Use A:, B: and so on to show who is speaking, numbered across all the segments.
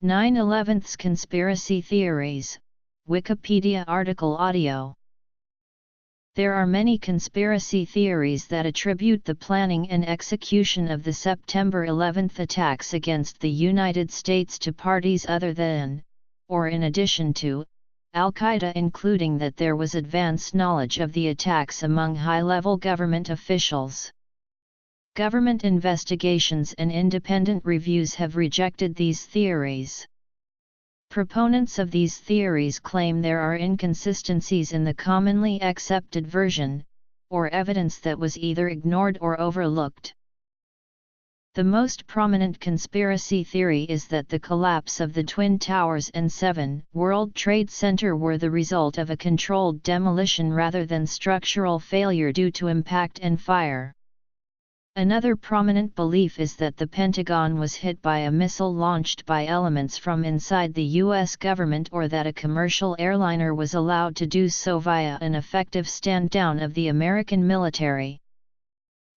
A: 9/11's Conspiracy Theories, Wikipedia Article Audio. There are many conspiracy theories that attribute the planning and execution of the September 11 attacks against the United States to parties other than, or in addition to, Al-Qaeda, including that there was advance knowledge of the attacks among high-level government officials. Government investigations and independent reviews have rejected these theories. Proponents of these theories claim there are inconsistencies in the commonly accepted version, or evidence that was either ignored or overlooked. The most prominent conspiracy theory is that the collapse of the Twin Towers and 7 World Trade Center were the result of a controlled demolition rather than structural failure due to impact and fire. Another prominent belief is that the Pentagon was hit by a missile launched by elements from inside the U.S. government, or that a commercial airliner was allowed to do so via an effective stand-down of the American military.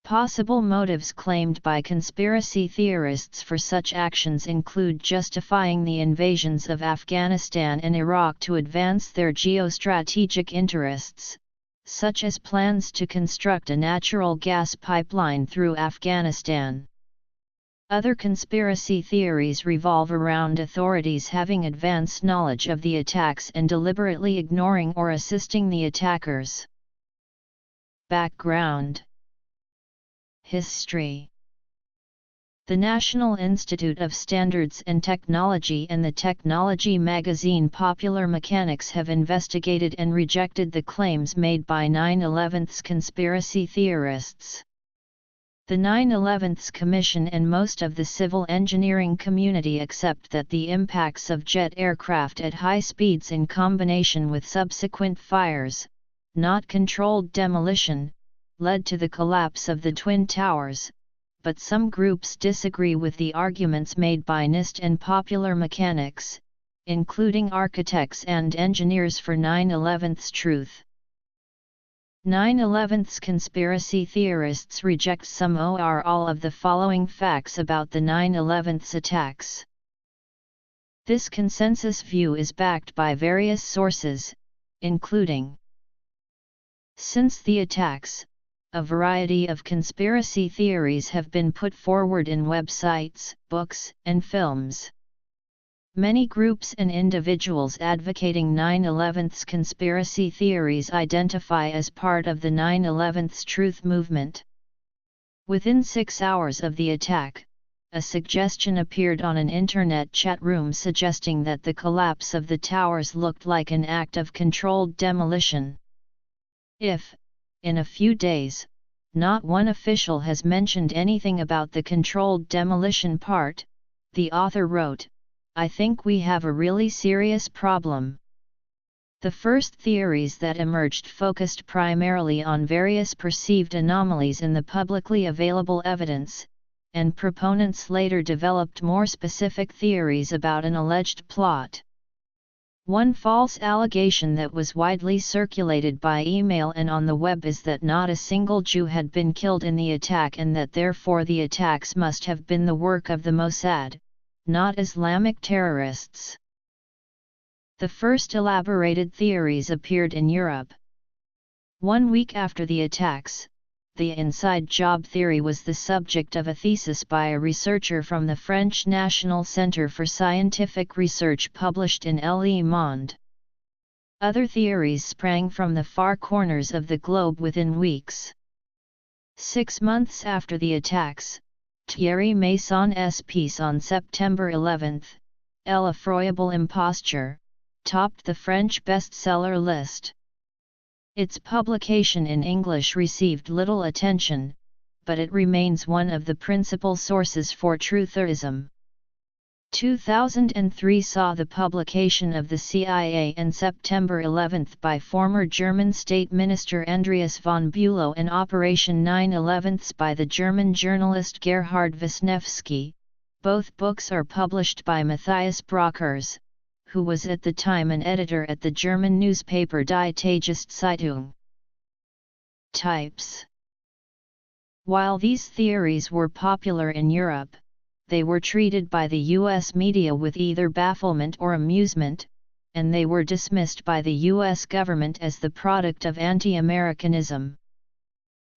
A: Possible motives claimed by conspiracy theorists for such actions include justifying the invasions of Afghanistan and Iraq to advance their geostrategic interests, such as plans to construct a natural gas pipeline through Afghanistan. Other conspiracy theories revolve around authorities having advance knowledge of the attacks and deliberately ignoring or assisting the attackers. Background. History. The National Institute of Standards and Technology and the technology magazine Popular Mechanics have investigated and rejected the claims made by 9/11's conspiracy theorists. The 9/11's Commission and most of the civil engineering community accept that the impacts of jet aircraft at high speeds in combination with subsequent fires, not controlled demolition, led to the collapse of the Twin Towers, but some groups disagree with the arguments made by NIST and Popular Mechanics, including architects and engineers for 9/11's truth. 9/11's conspiracy theorists reject some or all of the following facts about the 9/11's attacks. This consensus view is backed by various sources, including: since the attacks, a variety of conspiracy theories have been put forward in websites, books, and films. Many groups and individuals advocating 9/11's conspiracy theories identify as part of the 9/11's truth movement. Within 6 hours of the attack, a suggestion appeared on an internet chat room suggesting that the collapse of the towers looked like an act of controlled demolition. If, in a few days, not one official has mentioned anything about the controlled demolition part, the author wrote, I think we have a really serious problem. The first theories that emerged focused primarily on various perceived anomalies in the publicly available evidence, and proponents later developed more specific theories about an alleged plot. One false allegation that was widely circulated by email and on the web is that not a single Jew had been killed in the attack and that therefore the attacks must have been the work of the Mossad, not Islamic terrorists. The first elaborated theories appeared in Europe. 1 week after the attacks, the inside job theory was the subject of a thesis by a researcher from the French National Centre for Scientific Research published in Le Monde. Other theories sprang from the far corners of the globe within weeks. 6 months after the attacks, Thierry Masson's piece on September 11, L'effroyable imposture, topped the French bestseller list. Its publication in English received little attention, but it remains one of the principal sources for trutherism. 2003 saw the publication of the CIA and September 11 by former German State Minister Andreas von Bülow and Operation 9/11 by the German journalist Gerhard Wisniewski. Both books are published by Matthias Brockers, who was at the time an editor at the German newspaper Die Tageszeitung. Types. While these theories were popular in Europe, they were treated by the U.S. media with either bafflement or amusement, and they were dismissed by the U.S. government as the product of anti-Americanism.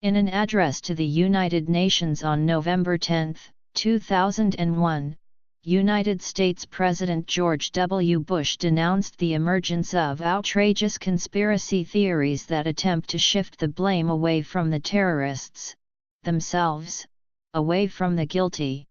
A: In an address to the United Nations on November 10, 2001, United States President George W. Bush denounced the emergence of outrageous conspiracy theories that attempt to shift the blame away from the terrorists themselves, away from the guilty.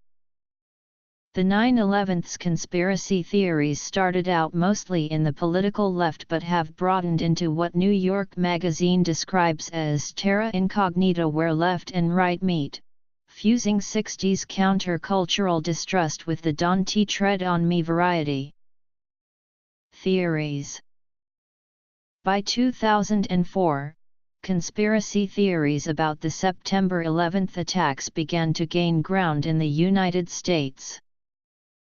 A: The 9/11's conspiracy theories started out mostly in the political left but have broadened into what New York Magazine describes as terra incognita, where left and right meet, fusing 60s countercultural distrust with the "don't tread on me" variety. Theories. By 2004, conspiracy theories about the September 11 attacks began to gain ground in the United States.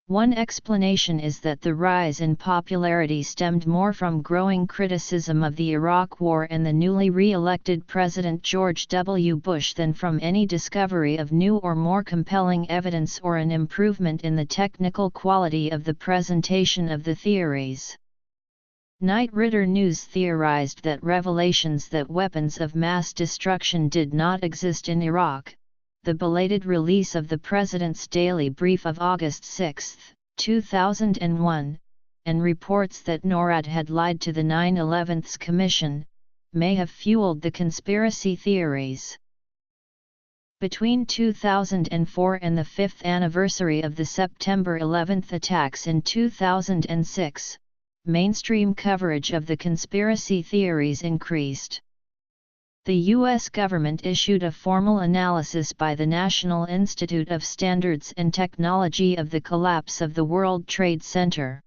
A: One explanation is that the rise in popularity stemmed more from growing criticism of the Iraq War and the newly re-elected President George W. Bush than from any discovery of new or more compelling evidence or an improvement in the technical quality of the presentation of the theories. Knight Ridder News theorized that revelations that weapons of mass destruction did not exist in Iraq, the belated release of the President's Daily Brief of August 6, 2001, and reports that NORAD had lied to the 9/11's Commission, may have fueled the conspiracy theories. Between 2004 and the 5th anniversary of the September 11 attacks in 2006, mainstream coverage of the conspiracy theories increased. The U.S. government issued a formal analysis by the National Institute of Standards and Technology of the collapse of the World Trade Center.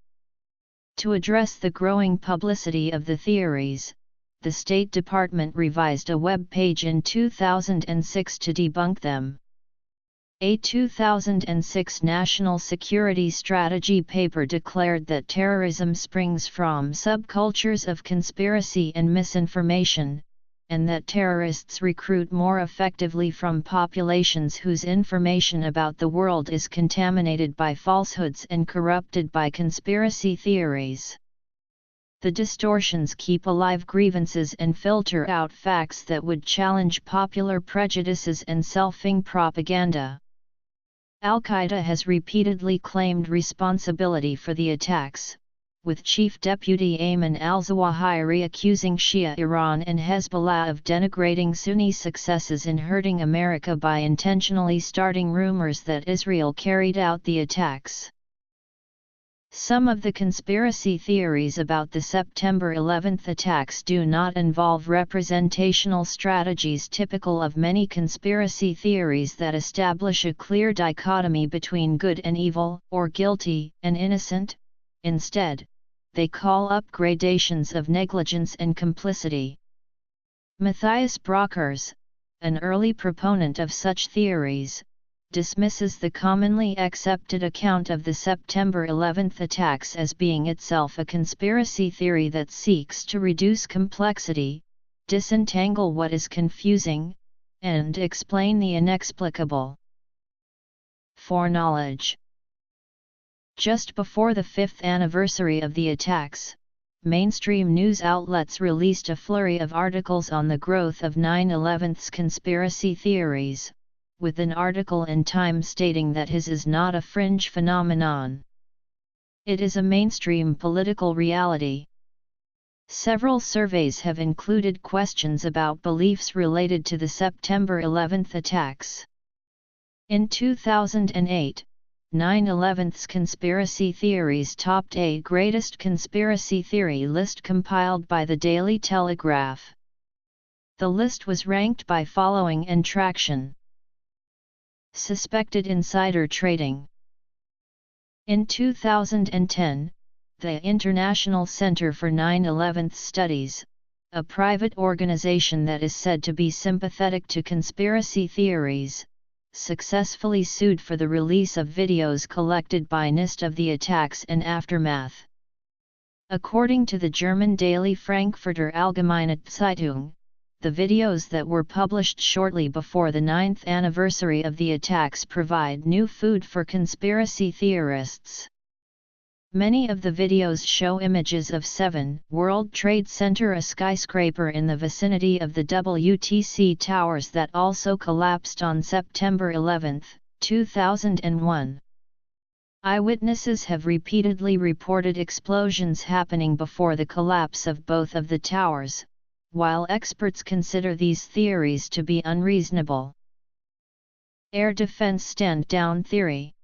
A: To address the growing publicity of the theories, the State Department revised a web page in 2006 to debunk them. A 2006 National Security Strategy paper declared that terrorism springs from subcultures of conspiracy and misinformation, and that terrorists recruit more effectively from populations whose information about the world is contaminated by falsehoods and corrupted by conspiracy theories. The distortions keep alive grievances and filter out facts that would challenge popular prejudices and self-ing propaganda. Al-Qaeda has repeatedly claimed responsibility for the attacks, with Chief Deputy Ayman al-Zawahiri accusing Shia Iran and Hezbollah of denigrating Sunni successes in hurting America by intentionally starting rumors that Israel carried out the attacks. Some of the conspiracy theories about the September 11 attacks do not involve representational strategies typical of many conspiracy theories that establish a clear dichotomy between good and evil, or guilty and innocent. Instead, they call up gradations of negligence and complicity. Matthias Brockers, an early proponent of such theories, dismisses the commonly accepted account of the September 11 attacks as being itself a conspiracy theory that seeks to reduce complexity, disentangle what is confusing, and explain the inexplicable. Foreknowledge. Just before the 5th anniversary of the attacks, mainstream news outlets released a flurry of articles on the growth of 9/11's conspiracy theories, with an article in Time stating that his is not a fringe phenomenon. It is a mainstream political reality. Several surveys have included questions about beliefs related to the September 11 attacks. In 2008, 9/11's conspiracy theories topped a greatest conspiracy theory list compiled by the Daily Telegraph. The list was ranked by following and traction. Suspected insider trading. In 2010, the International Center for 9/11 Studies, a private organization that is said to be sympathetic to conspiracy theories, successfully sued for the release of videos collected by NIST of the attacks and aftermath. According to the German daily Frankfurter Allgemeine Zeitung, the videos that were published shortly before the 9th anniversary of the attacks provide new food for conspiracy theorists. Many of the videos show images of 7 World Trade Center, a skyscraper in the vicinity of the WTC towers that also collapsed on September 11, 2001. Eyewitnesses have repeatedly reported explosions happening before the collapse of both of the towers, while experts consider these theories to be unreasonable. Air defense stand-down theory.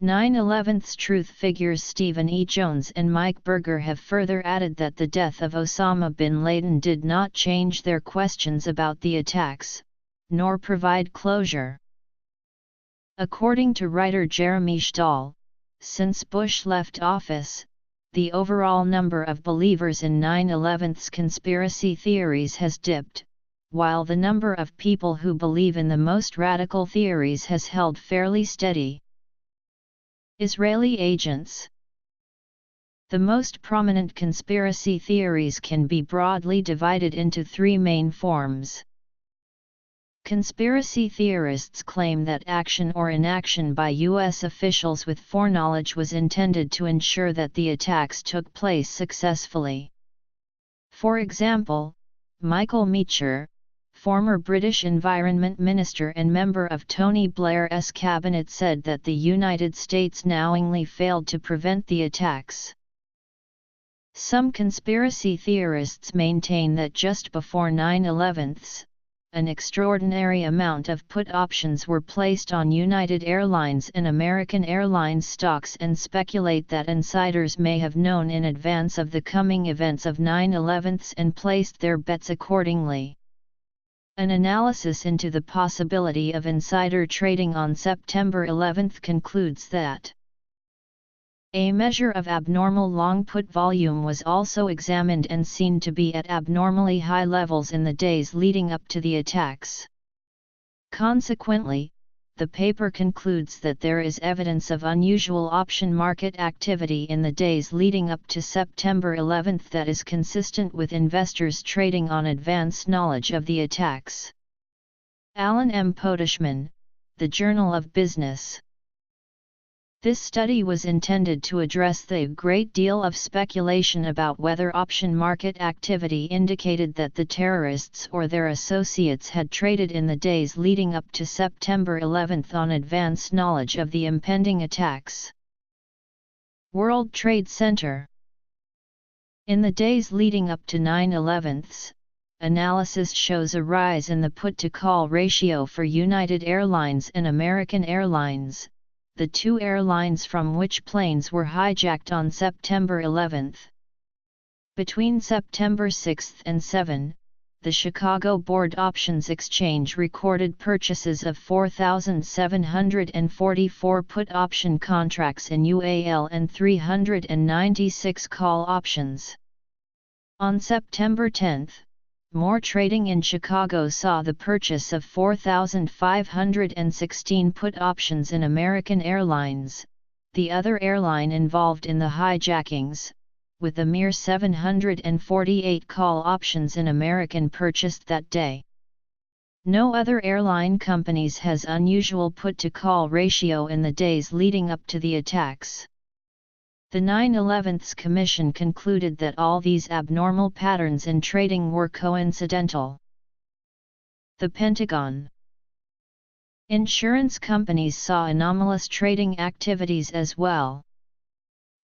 A: 9/11's truth figures Stephen E. Jones and Mike Berger have further added that the death of Osama bin Laden did not change their questions about the attacks, nor provide closure. According to writer Jeremy Stahl, since Bush left office, the overall number of believers in 9/11's conspiracy theories has dipped, while the number of people who believe in the most radical theories has held fairly steady. Israeli agents. The most prominent conspiracy theories can be broadly divided into 3 main forms. Conspiracy theorists claim that action or inaction by U.S. officials with foreknowledge was intended to ensure that the attacks took place successfully. For example, Michael Meacher, former British Environment Minister and member of Tony Blair's cabinet, said that the United States knowingly failed to prevent the attacks. Some conspiracy theorists maintain that just before 9/11, an extraordinary amount of put options were placed on United Airlines and American Airlines stocks and speculate that insiders may have known in advance of the coming events of 9/11 and placed their bets accordingly. An analysis into the possibility of insider trading on September 11 concludes that a measure of abnormal long put volume was also examined and seen to be at abnormally high levels in the days leading up to the attacks. Consequently, the paper concludes that there is evidence of unusual option market activity in the days leading up to September 11 that is consistent with investors trading on advance knowledge of the attacks. Alan M. Podeshman, The Journal of Business. This study was intended to address the great deal of speculation about whether option market activity indicated that the terrorists or their associates had traded in the days leading up to September 11 on advance knowledge of the impending attacks. World Trade Center. In the days leading up to 9/11, analysis shows a rise in the put-to-call ratio for United Airlines and American Airlines, the 2 airlines from which planes were hijacked on September 11. Between September 6 and 7, the Chicago Board Options Exchange recorded purchases of 4,744 put option contracts in UAL and 396 call options. On September 10, more trading in Chicago saw the purchase of 4,516 put options in American Airlines, the other airline involved in the hijackings, with a mere 748 call options in American purchased that day. No other airline companies has unusual put-to-call ratio in the days leading up to the attacks. The 9/11 Commission concluded that all these abnormal patterns in trading were coincidental. The Pentagon. Insurance companies saw anomalous trading activities as well.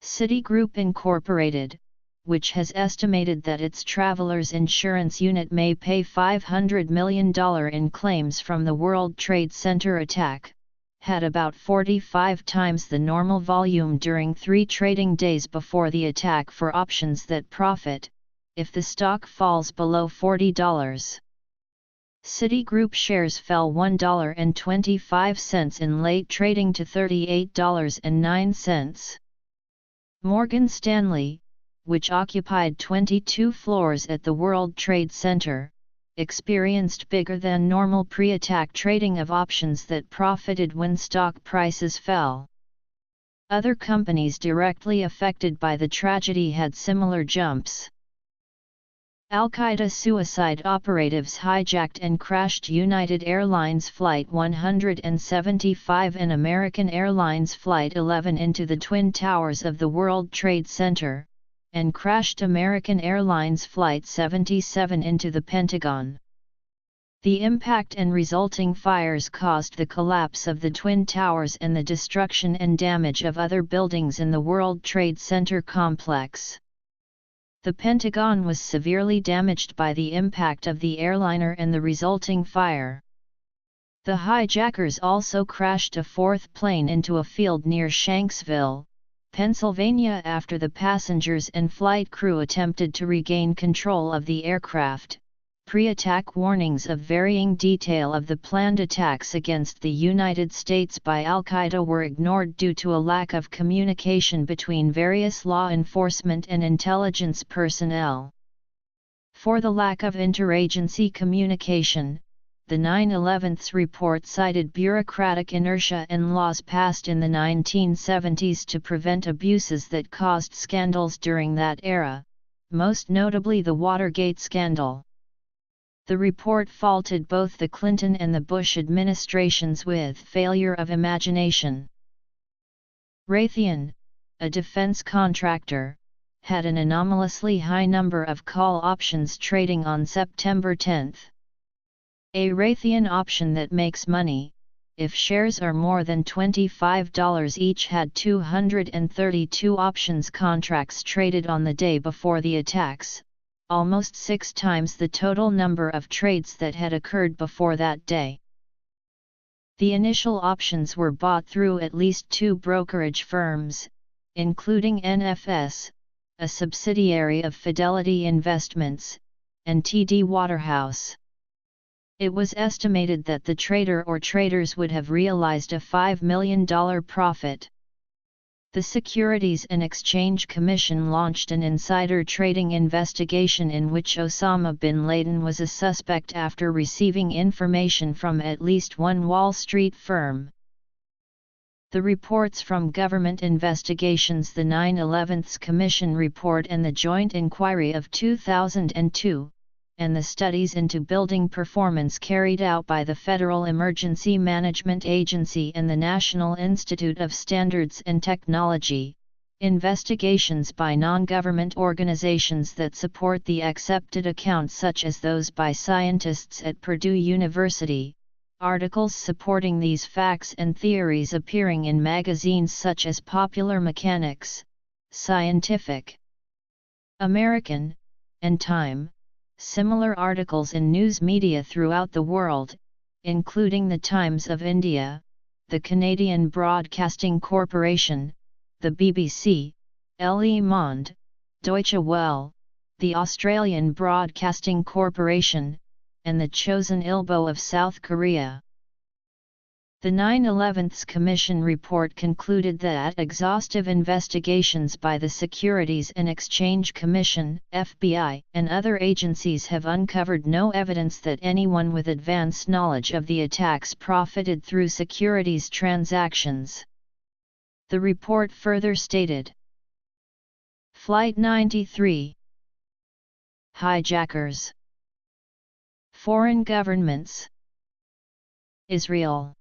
A: Citigroup Incorporated, which has estimated that its travelers' insurance unit may pay $500 million in claims from the World Trade Center attack, had about 45 times the normal volume during 3 trading days before the attack for options that profit, if the stock falls below $40. Citigroup shares fell $1.25 in late trading to $38.09. Morgan Stanley, which occupied 22 floors at the World Trade Center, experienced bigger than normal pre-attack trading of options that profited when stock prices fell. Other companies directly affected by the tragedy had similar jumps. Al-Qaeda suicide operatives hijacked and crashed United Airlines Flight 175 and American Airlines Flight 11 into the Twin Towers of the World Trade Center, and crashed American Airlines Flight 77 into the Pentagon. The impact and resulting fires caused the collapse of the Twin Towers and the destruction and damage of other buildings in the World Trade Center complex. The Pentagon was severely damaged by the impact of the airliner and the resulting fire. The hijackers also crashed a fourth plane into a field near Shanksville, Pennsylvania after the passengers and flight crew attempted to regain control of the aircraft. Pre-attack warnings of varying detail of the planned attacks against the United States by Al-Qaeda were ignored due to a lack of communication between various law enforcement and intelligence personnel. For the lack of interagency communication, the 9/11's report cited bureaucratic inertia and laws passed in the 1970s to prevent abuses that caused scandals during that era, most notably the Watergate scandal. The report faulted both the Clinton and the Bush administrations with failure of imagination. Raytheon, a defense contractor, had an anomalously high number of call options trading on September 10. A Raytheon option that makes money, if shares are more than $25 each, had 232 options contracts traded on the day before the attacks, almost 6 times the total number of trades that had occurred before that day. The initial options were bought through at least 2 brokerage firms, including NFS, a subsidiary of Fidelity Investments, and TD Waterhouse. It was estimated that the trader or traders would have realized a $5 million profit. The Securities and Exchange Commission launched an insider trading investigation in which Osama bin Laden was a suspect after receiving information from at least one Wall Street firm. The reports from government investigations, the 9/11's Commission report and the Joint Inquiry of 2002, and the studies into building performance carried out by the Federal Emergency Management Agency and the National Institute of Standards and Technology, investigations by non-government organizations that support the accepted accounts such as those by scientists at Purdue University, articles supporting these facts and theories appearing in magazines such as Popular Mechanics, Scientific American, and Time. Similar articles in news media throughout the world, including the Times of India, the Canadian Broadcasting Corporation, the BBC, Le Monde, Deutsche Welle, the Australian Broadcasting Corporation, and the Chosun Ilbo of South Korea. The 9/11's Commission report concluded that exhaustive investigations by the Securities and Exchange Commission, FBI, and other agencies have uncovered no evidence that anyone with advance knowledge of the attacks profited through securities transactions. The report further stated, Flight 93. Hijackers. Foreign governments. Israel.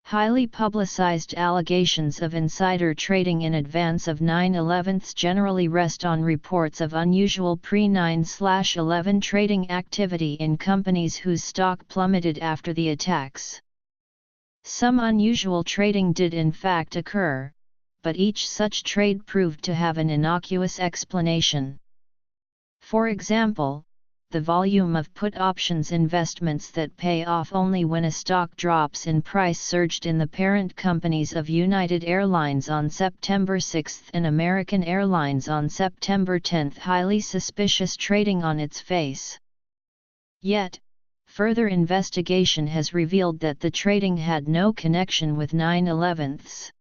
A: Highly publicized allegations of insider trading in advance of 9/11's generally rest on reports of unusual pre-9/11 trading activity in companies whose stock plummeted after the attacks. Some unusual trading did in fact occur, but each such trade proved to have an innocuous explanation. For example, the volume of put options investments that pay off only when a stock drops in price surged in the parent companies of United Airlines on September 6 and American Airlines on September 10, highly suspicious trading on its face. Yet, further investigation has revealed that the trading had no connection with 9/11's.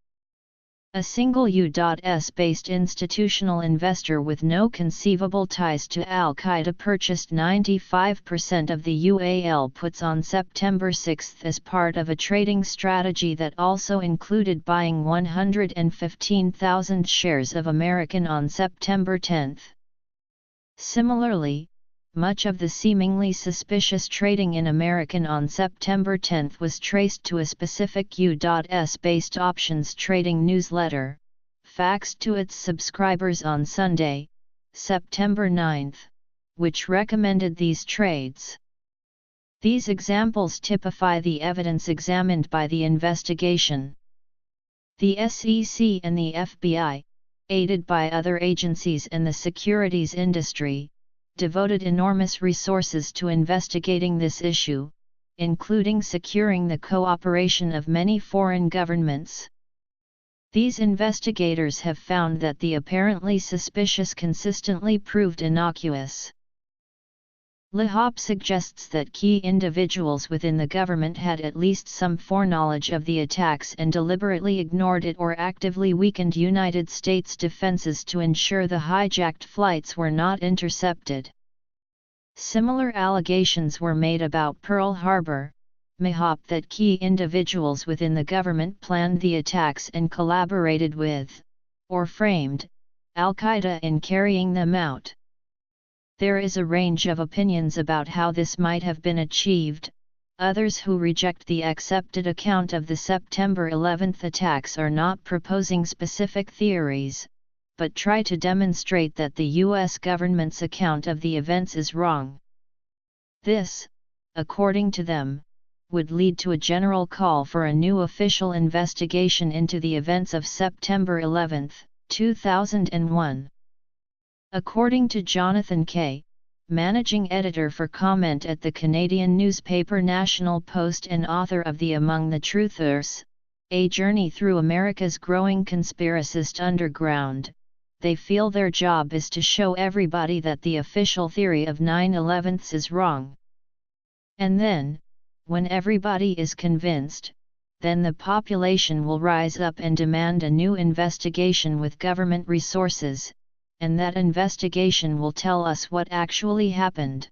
A: A single U.S.-based institutional investor with no conceivable ties to Al-Qaeda purchased 95% of the UAL puts on September 6 as part of a trading strategy that also included buying 115,000 shares of American on September 10. Similarly, much of the seemingly suspicious trading in American on September 10 was traced to a specific U.S.-based options trading newsletter, faxed to its subscribers on Sunday, September 9, which recommended these trades. These examples typify the evidence examined by the investigation. The SEC and the FBI, aided by other agencies and the securities industry, devoted enormous resources to investigating this issue, including securing the cooperation of many foreign governments. These investigators have found that the apparently suspicious consistently proved innocuous. Lehop suggests that key individuals within the government had at least some foreknowledge of the attacks and deliberately ignored it or actively weakened United States defenses to ensure the hijacked flights were not intercepted. Similar allegations were made about Pearl Harbor, Lehop that key individuals within the government planned the attacks and collaborated with, or framed, Al-Qaeda in carrying them out. There is a range of opinions about how this might have been achieved. Others who reject the accepted account of the September 11 attacks are not proposing specific theories, but try to demonstrate that the U.S. government's account of the events is wrong. This, according to them, would lead to a general call for a new official investigation into the events of September 11, 2001. According to Jonathan Kay, managing editor for comment at the Canadian newspaper National Post and author of the Among the Truthers, A Journey Through America's Growing Conspiracist Underground, they feel their job is to show everybody that the official theory of 9/11 is wrong. And then, when everybody is convinced, then the population will rise up and demand a new investigation with government resources, and that investigation will tell us what actually happened.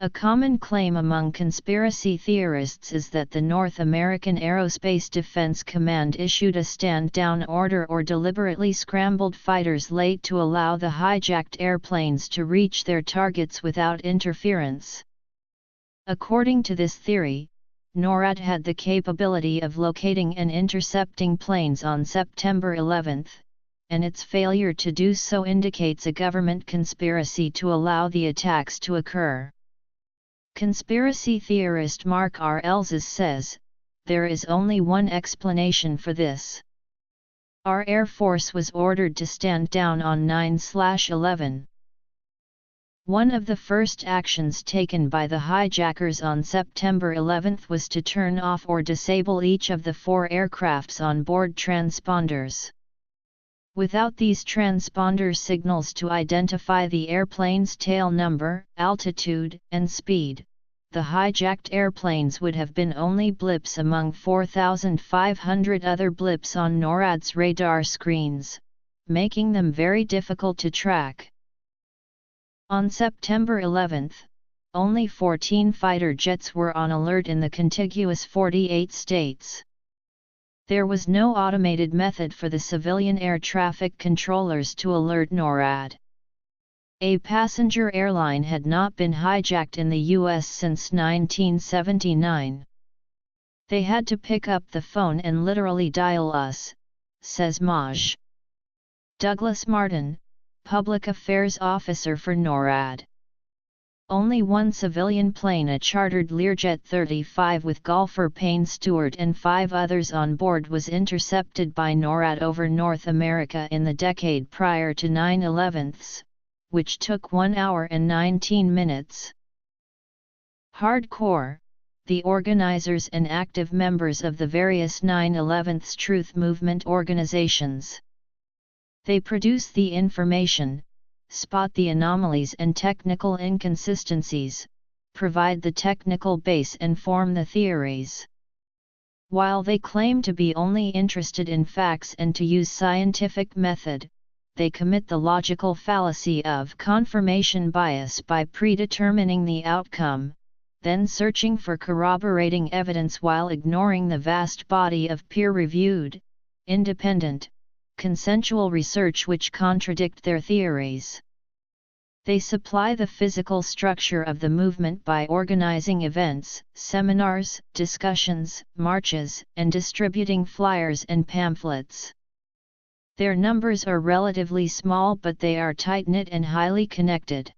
A: A common claim among conspiracy theorists is that the North American Aerospace Defense Command issued a stand-down order or deliberately scrambled fighters late to allow the hijacked airplanes to reach their targets without interference. According to this theory, NORAD had the capability of locating and intercepting planes on September 11, and its failure to do so indicates a government conspiracy to allow the attacks to occur. Conspiracy theorist Mark R. Elzes says, there is only one explanation for this. Our Air Force was ordered to stand down on 9/11. One of the first actions taken by the hijackers on September 11 was to turn off or disable each of the 4 aircraft's on-board transponders. Without these transponder signals to identify the airplane's tail number, altitude, and speed, the hijacked airplanes would have been only blips among 4,500 other blips on NORAD's radar screens, making them very difficult to track. On September 11, only 14 fighter jets were on alert in the contiguous 48 states. There was no automated method for the civilian air traffic controllers to alert NORAD. A passenger airline had not been hijacked in the U.S. since 1979. They had to pick up the phone and literally dial us, says Maj. Douglas Martin, Public Affairs Officer for NORAD. Only one civilian plane, a chartered Learjet 35 with golfer Payne Stewart and 5 others on board, was intercepted by NORAD over North America in the decade prior to 9/11, which took 1 hour and 19 minutes. Hardcore, the organizers and active members of the various 9/11 Truth Movement organizations. They produce the information, spot the anomalies and technical inconsistencies, provide the technical base and form the theories. While they claim to be only interested in facts and to use scientific method, they commit the logical fallacy of confirmation bias by predetermining the outcome, then searching for corroborating evidence while ignoring the vast body of peer-reviewed, independent, consensual research which contradict their theories. They supply the physical structure of the movement by organizing events, seminars, discussions, marches, and distributing flyers and pamphlets. Their numbers are relatively small, but they are tight-knit and highly connected.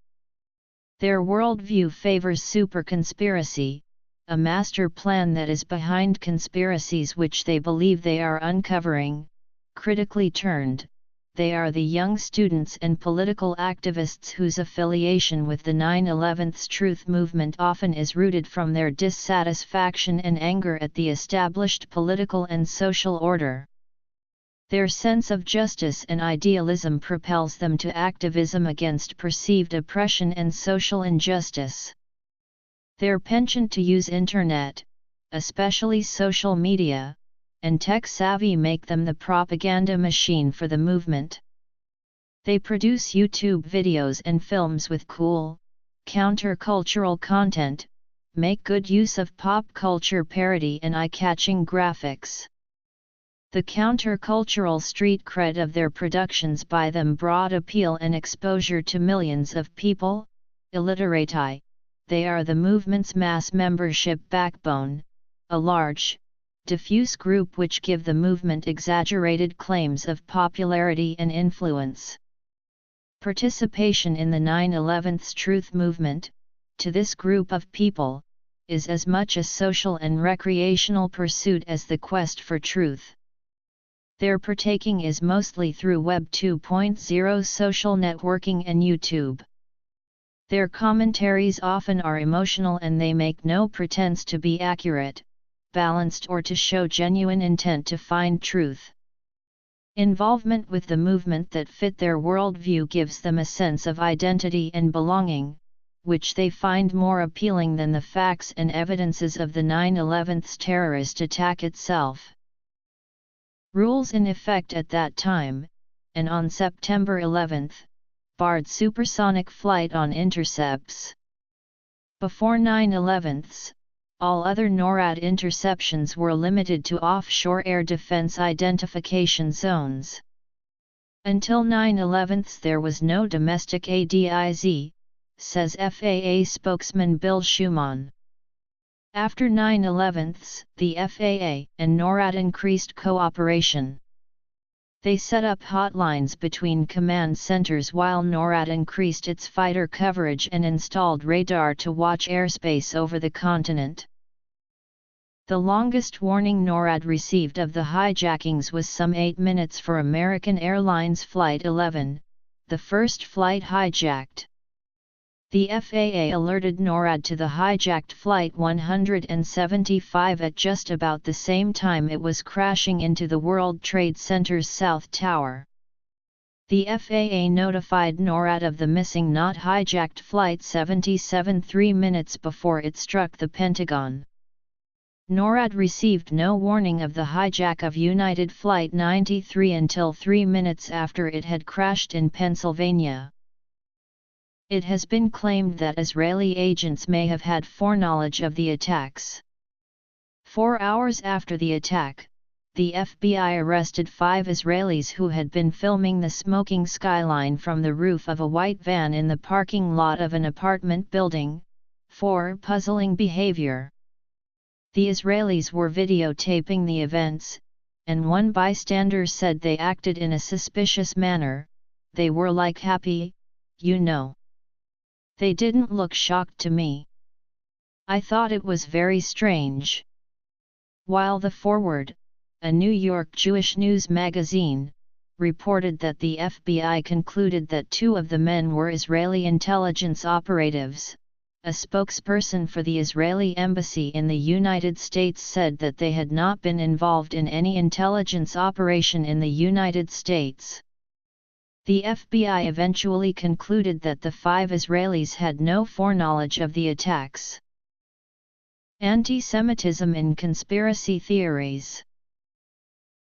A: Their worldview favors super-conspiracy, a master plan that is behind conspiracies which they believe they are uncovering. Critically turned, they are the young students and political activists whose affiliation with the 9/11's truth movement often is rooted from their dissatisfaction and anger at the established political and social order. Their sense of justice and idealism propels them to activism against perceived oppression and social injustice. Their penchant to use internet, especially social media, and tech-savvy make them the propaganda machine for the movement. They produce YouTube videos and films with cool, counter-cultural content, make good use of pop culture parody and eye-catching graphics. The counter-cultural street cred of their productions buy them broad appeal and exposure to millions of people. Illiterati, they are the movement's mass membership backbone, a large, diffuse group which give the movement exaggerated claims of popularity and influence. Participation in the 9/11's truth movement, to this group of people, is as much a social and recreational pursuit as the quest for truth. Their partaking is mostly through Web 2.0 social networking and YouTube. Their commentaries often are emotional and they make no pretense to be accurate, balanced or to show genuine intent to find truth. Involvement with the movement that fit their worldview gives them a sense of identity and belonging, which they find more appealing than the facts and evidences of the 9/11's terrorist attack itself. Rules in effect at that time, and on September 11, barred supersonic flight on intercepts. Before 9/11's, all other NORAD interceptions were limited to offshore air defense identification zones. Until 9/11's there was no domestic ADIZ, says FAA spokesman Bill Schumann. After 9/11's, the FAA and NORAD increased cooperation. They set up hotlines between command centers while NORAD increased its fighter coverage and installed radar to watch airspace over the continent. The longest warning NORAD received of the hijackings was some 8 minutes for American Airlines Flight 11, the first flight hijacked. The FAA alerted NORAD to the hijacked Flight 175 at just about the same time it was crashing into the World Trade Center's South Tower. The FAA notified NORAD of the missing not hijacked Flight 77 3 minutes before it struck the Pentagon. NORAD received no warning of the hijack of United Flight 93 until 3 minutes after it had crashed in Pennsylvania. It has been claimed that Israeli agents may have had foreknowledge of the attacks. 4 hours after the attack, the FBI arrested 5 Israelis who had been filming the smoking skyline from the roof of a white van in the parking lot of an apartment building, for puzzling behavior. The Israelis were videotaping the events, and one bystander said they acted in a suspicious manner. They were like happy, you know. They didn't look shocked to me. I thought it was very strange. While the Forward, a New York Jewish news magazine, reported that the FBI concluded that 2 of the men were Israeli intelligence operatives, a spokesperson for the Israeli embassy in the United States said that they had not been involved in any intelligence operation in the United States. The FBI eventually concluded that the 5 Israelis had no foreknowledge of the attacks. Anti-Semitism in conspiracy theories.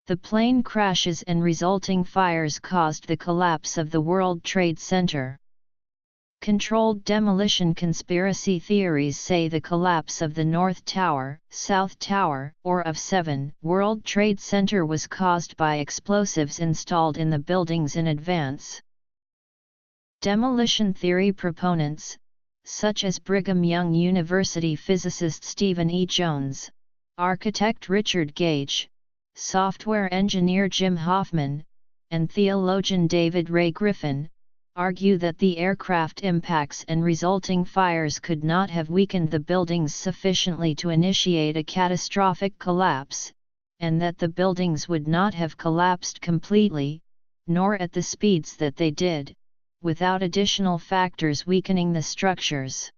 A: The plane crashes and resulting fires caused the collapse of the World Trade Center. Controlled demolition conspiracy theories say the collapse of the North Tower, South Tower, or of 7 World Trade Center was caused by explosives installed in the buildings in advance. Demolition theory proponents, such as Brigham Young University physicist Stephen E. Jones, architect Richard Gage, software engineer Jim Hoffman, and theologian David Ray Griffin, argue that the aircraft impacts and resulting fires could not have weakened the buildings sufficiently to initiate a catastrophic collapse, and that the buildings would not have collapsed completely, nor at the speeds that they did, without additional factors weakening the structures.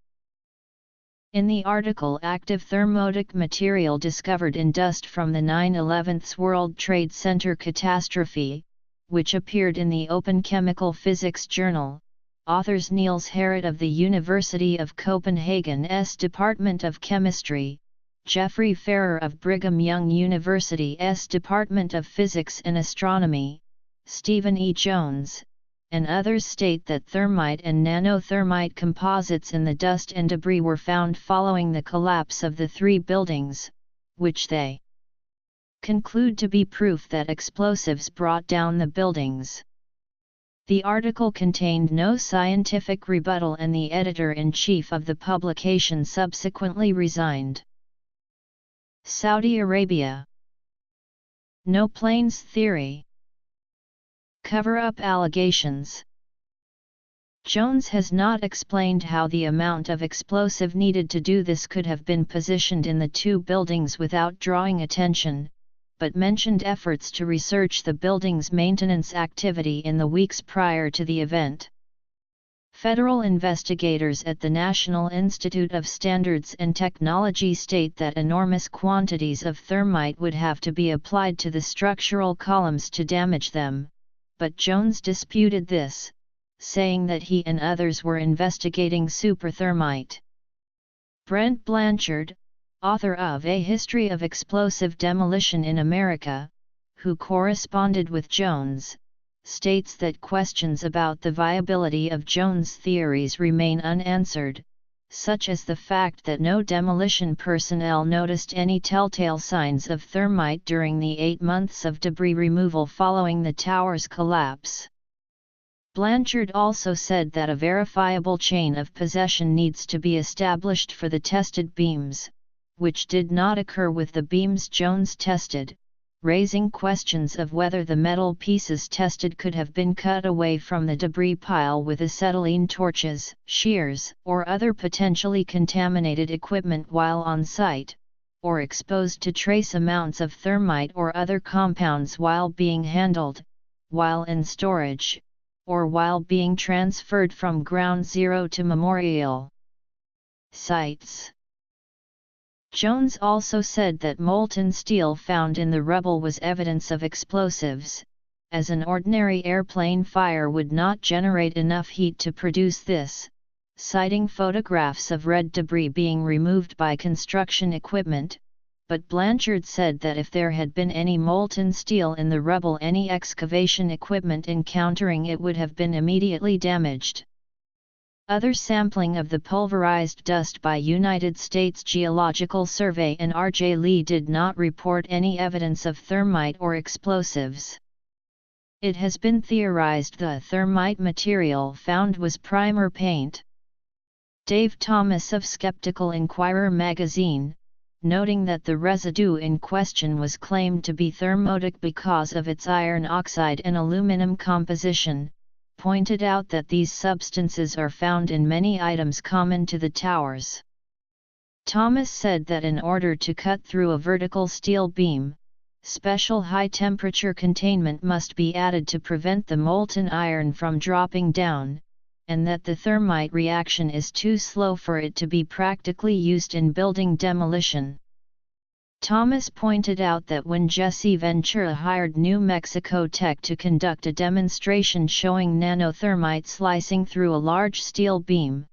A: In the article Active Thermotic Material Discovered in Dust from the 9/11 World Trade Center Catastrophe, which appeared in the Open Chemical Physics Journal, authors Niels Harrit of the University of Copenhagen's Department of Chemistry, Jeffrey Ferrer of Brigham Young University's Department of Physics and Astronomy, Stephen E. Jones, and others state that thermite and nanothermite composites in the dust and debris were found following the collapse of the three buildings, which they conclude to be proof that explosives brought down the buildings. The article contained no scientific rebuttal and the editor-in-chief of the publication subsequently resigned. Saudi Arabia. No planes theory. Cover-up allegations. Jones has not explained how the amount of explosive needed to do this could have been positioned in the two buildings without drawing attention, but mentioned efforts to research the building's maintenance activity in the weeks prior to the event. Federal investigators at the National Institute of Standards and Technology state that enormous quantities of thermite would have to be applied to the structural columns to damage them, but Jones disputed this, saying that he and others were investigating superthermite. Brent Blanchard, author of A History of Explosive Demolition in America, who corresponded with Jones, states that questions about the viability of Jones' theories remain unanswered, such as the fact that no demolition personnel noticed any telltale signs of thermite during the 8 months of debris removal following the tower's collapse. Blanchard also said that a verifiable chain of possession needs to be established for the tested beams, which did not occur with the beams Jones tested, raising questions of whether the metal pieces tested could have been cut away from the debris pile with acetylene torches, shears, or other potentially contaminated equipment while on site, or exposed to trace amounts of thermite or other compounds while being handled, while in storage, or while being transferred from ground zero to memorial sites. Jones also said that molten steel found in the rubble was evidence of explosives, as an ordinary airplane fire would not generate enough heat to produce this, citing photographs of red debris being removed by construction equipment, but Blanchard said that if there had been any molten steel in the rubble, any excavation equipment encountering it would have been immediately damaged. Other sampling of the pulverized dust by United States Geological Survey and R.J. Lee did not report any evidence of thermite or explosives. It has been theorized the thermite material found was primer paint. Dave Thomas of Skeptical Inquirer magazine, noting that the residue in question was claimed to be thermotic because of its iron oxide and aluminum composition, pointed out that these substances are found in many items common to the towers. Thomas said that in order to cut through a vertical steel beam, special high-temperature containment must be added to prevent the molten iron from dropping down, and that the thermite reaction is too slow for it to be practically used in building demolition. Thomas pointed out that when Jesse Ventura hired New Mexico Tech to conduct a demonstration showing nanothermite slicing through a large steel beam,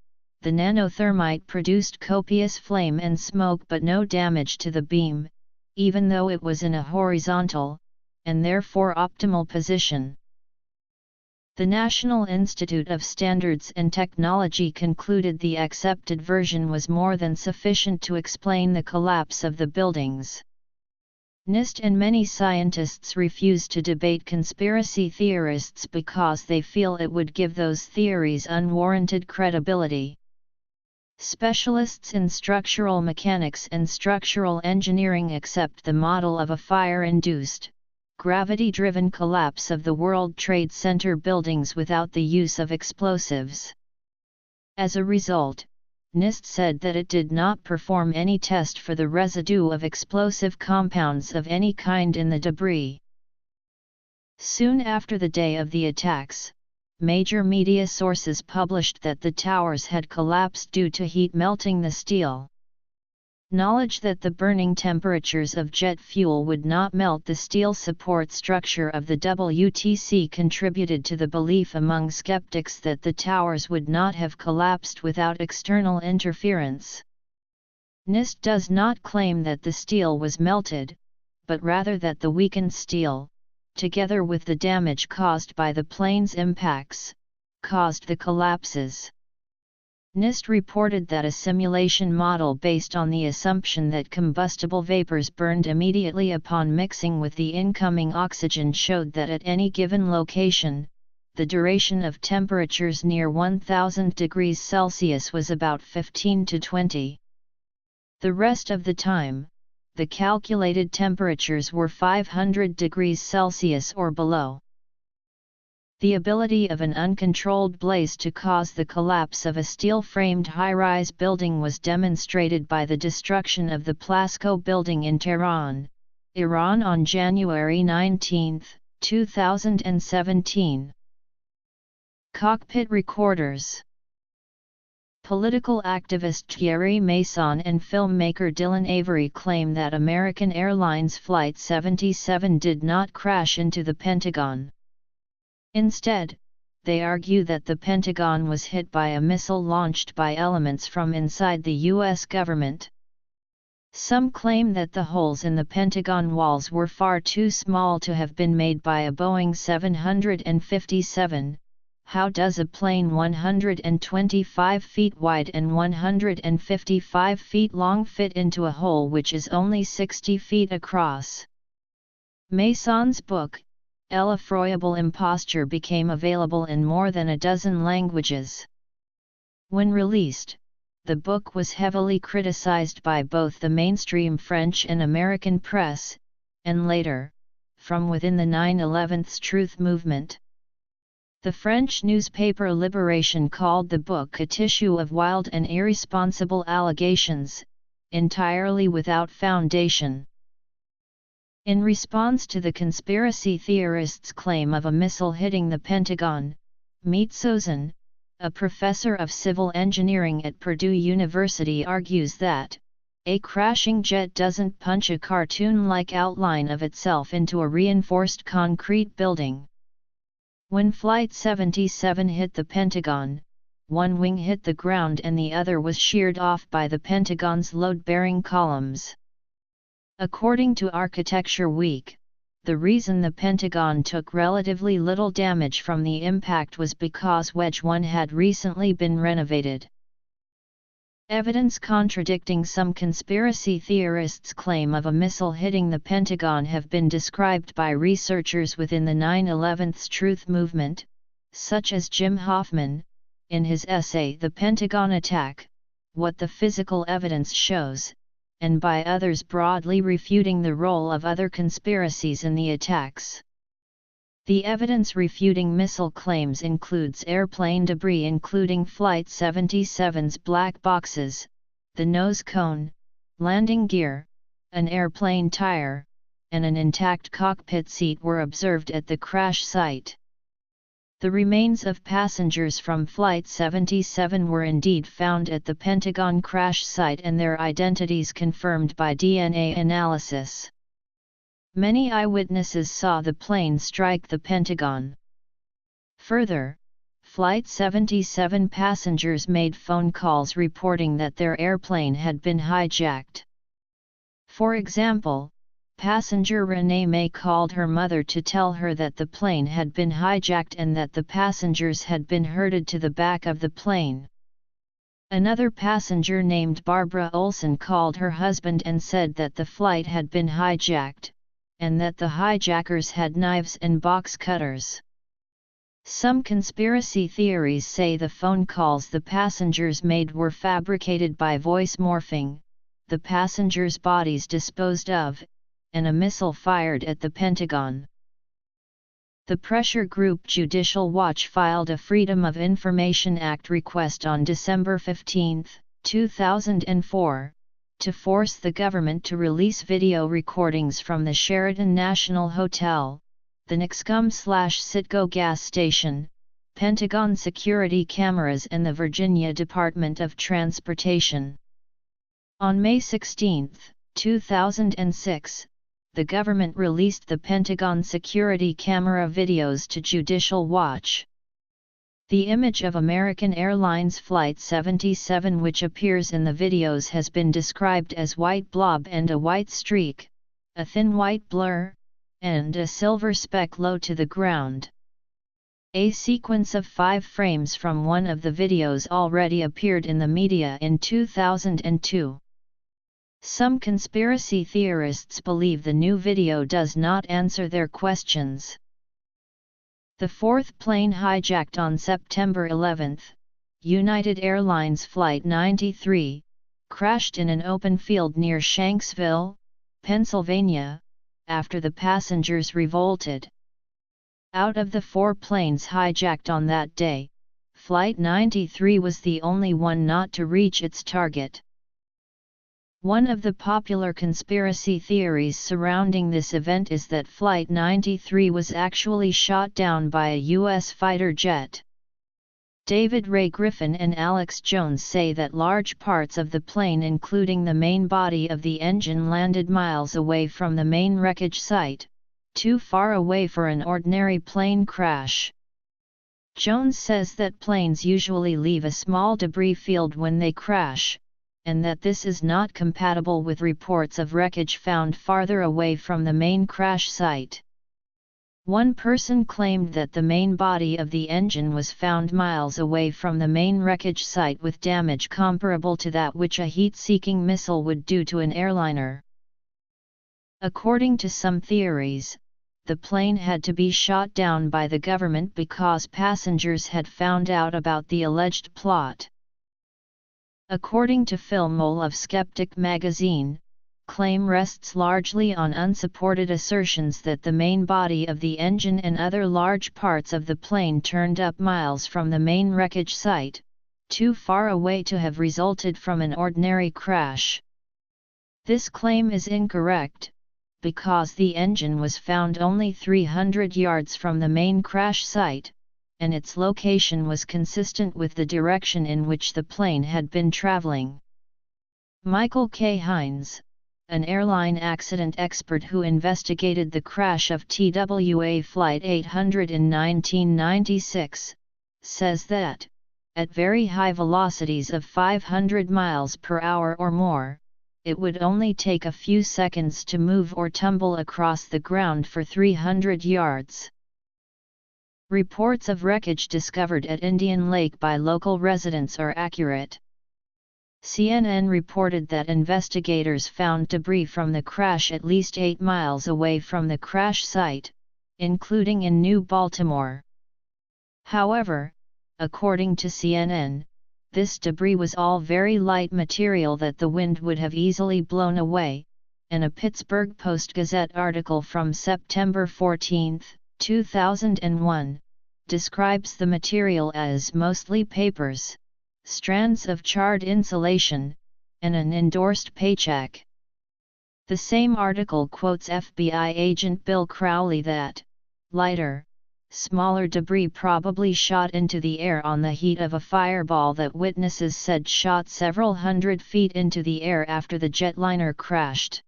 A: the nanothermite produced copious flame and smoke but no damage to the beam, even though it was in a horizontal, and therefore optimal position. The National Institute of Standards and Technology concluded the accepted version was more than sufficient to explain the collapse of the buildings. NIST and many scientists refuse to debate conspiracy theorists because they feel it would give those theories unwarranted credibility. Specialists in structural mechanics and structural engineering accept the model of a fire-induced, gravity-driven collapse of the World Trade Center buildings without the use of explosives. As a result, NIST said that it did not perform any test for the residue of explosive compounds of any kind in the debris. Soon after the day of the attacks, major media sources published that the towers had collapsed due to heat melting the steel. Knowledge that the burning temperatures of jet fuel would not melt the steel support structure of the WTC contributed to the belief among skeptics that the towers would not have collapsed without external interference. NIST does not claim that the steel was melted, but rather that the weakened steel, together with the damage caused by the plane's impacts, caused the collapses. NIST reported that a simulation model based on the assumption that combustible vapors burned immediately upon mixing with the incoming oxygen showed that at any given location, the duration of temperatures near 1000 degrees Celsius was about 15 to 20. The rest of the time, the calculated temperatures were 500 degrees Celsius or below. The ability of an uncontrolled blaze to cause the collapse of a steel-framed high-rise building was demonstrated by the destruction of the Plasco building in Tehran, Iran on January 19, 2017. Cockpit recorders. Political activist Thierry Masson and filmmaker Dylan Avery claim that American Airlines Flight 77 did not crash into the Pentagon. Instead, they argue that the Pentagon was hit by a missile launched by elements from inside the U.S. government. Some claim that the holes in the Pentagon walls were far too small to have been made by a Boeing 757. How does a plane 125 feet wide and 155 feet long fit into a hole which is only 60 feet across? Masson's book, L'effroyable imposture, became available in more than a dozen languages. When released, the book was heavily criticized by both the mainstream French and American press, and later, from within the 9/11's truth movement. The French newspaper Libération called the book a tissue of wild and irresponsible allegations, entirely without foundation. In response to the conspiracy theorists' claim of a missile hitting the Pentagon, Meet Sozin, a professor of civil engineering at Purdue University, argues that a crashing jet doesn't punch a cartoon-like outline of itself into a reinforced concrete building. When Flight 77 hit the Pentagon, one wing hit the ground and the other was sheared off by the Pentagon's load-bearing columns. According to Architecture Week, the reason the Pentagon took relatively little damage from the impact was because Wedge 1 had recently been renovated. Evidence contradicting some conspiracy theorists' claim of a missile hitting the Pentagon have been described by researchers within the 9/11's truth movement, such as Jim Hoffman, in his essay The Pentagon Attack: What the Physical Evidence Shows, and by others broadly refuting the role of other conspiracies in the attacks. The evidence refuting missile claims includes airplane debris including Flight 77's black boxes, the nose cone, landing gear, an airplane tire, and an intact cockpit seat were observed at the crash site. The remains of passengers from Flight 77 were indeed found at the Pentagon crash site and their identities confirmed by DNA analysis. Many eyewitnesses saw the plane strike the Pentagon. Further, Flight 77 passengers made phone calls reporting that their airplane had been hijacked. For example, passenger Renee May called her mother to tell her that the plane had been hijacked and that the passengers had been herded to the back of the plane. Another passenger named Barbara Olson called her husband and said that the flight had been hijacked, and that the hijackers had knives and box cutters. Some conspiracy theories say the phone calls the passengers made were fabricated by voice morphing, the passengers' bodies disposed of, and a missile fired at the Pentagon. The pressure group Judicial Watch filed a Freedom of Information Act request on December 15, 2004, to force the government to release video recordings from the Sheraton National Hotel, the Nixcom/Citgo gas station, Pentagon security cameras and the Virginia Department of Transportation. On May 16, 2006, the government released the Pentagon security camera videos to Judicial Watch. The image of American Airlines Flight 77 which appears in the videos has been described as white blob and a white streak, a thin white blur, and a silver speck low to the ground. A sequence of 5 frames from one of the videos already appeared in the media in 2002. Some conspiracy theorists believe the new video does not answer their questions. The fourth plane hijacked on September 11, United Airlines Flight 93, crashed in an open field near Shanksville, Pennsylvania, after the passengers revolted. Out of the 4 planes hijacked on that day, Flight 93 was the only one not to reach its target. One of the popular conspiracy theories surrounding this event is that Flight 93 was actually shot down by a U.S. fighter jet. David Ray Griffin and Alex Jones say that large parts of the plane including the main body of the engine landed miles away from the main wreckage site, too far away for an ordinary plane crash. Jones says that planes usually leave a small debris field when they crash, and that this is not compatible with reports of wreckage found farther away from the main crash site. One person claimed that the main body of the engine was found miles away from the main wreckage site with damage comparable to that which a heat-seeking missile would do to an airliner. According to some theories, the plane had to be shot down by the government because passengers had found out about the alleged plot. According to Phil Mole of Skeptic magazine, claim rests largely on unsupported assertions that the main body of the engine and other large parts of the plane turned up miles from the main wreckage site, too far away to have resulted from an ordinary crash. This claim is incorrect, because the engine was found only 300 yards from the main crash site, and its location was consistent with the direction in which the plane had been traveling. Michael K. Hines, an airline accident expert who investigated the crash of TWA Flight 800 in 1996, says that, at very high velocities of 500 miles per hour or more, it would only take a few seconds to move or tumble across the ground for 300 yards. Reports of wreckage discovered at Indian Lake by local residents are accurate. CNN reported that investigators found debris from the crash at least 8 miles away from the crash site, including in New Baltimore. However, according to CNN, this debris was all very light material that the wind would have easily blown away, and a Pittsburgh Post-Gazette article from September 14, 2001, describes the material as mostly papers, strands of charred insulation, and an endorsed paycheck. The same article quotes FBI agent Bill Crowley that, lighter, smaller debris probably shot into the air on the heat of a fireball that witnesses said shot several hundred feet into the air after the jetliner crashed.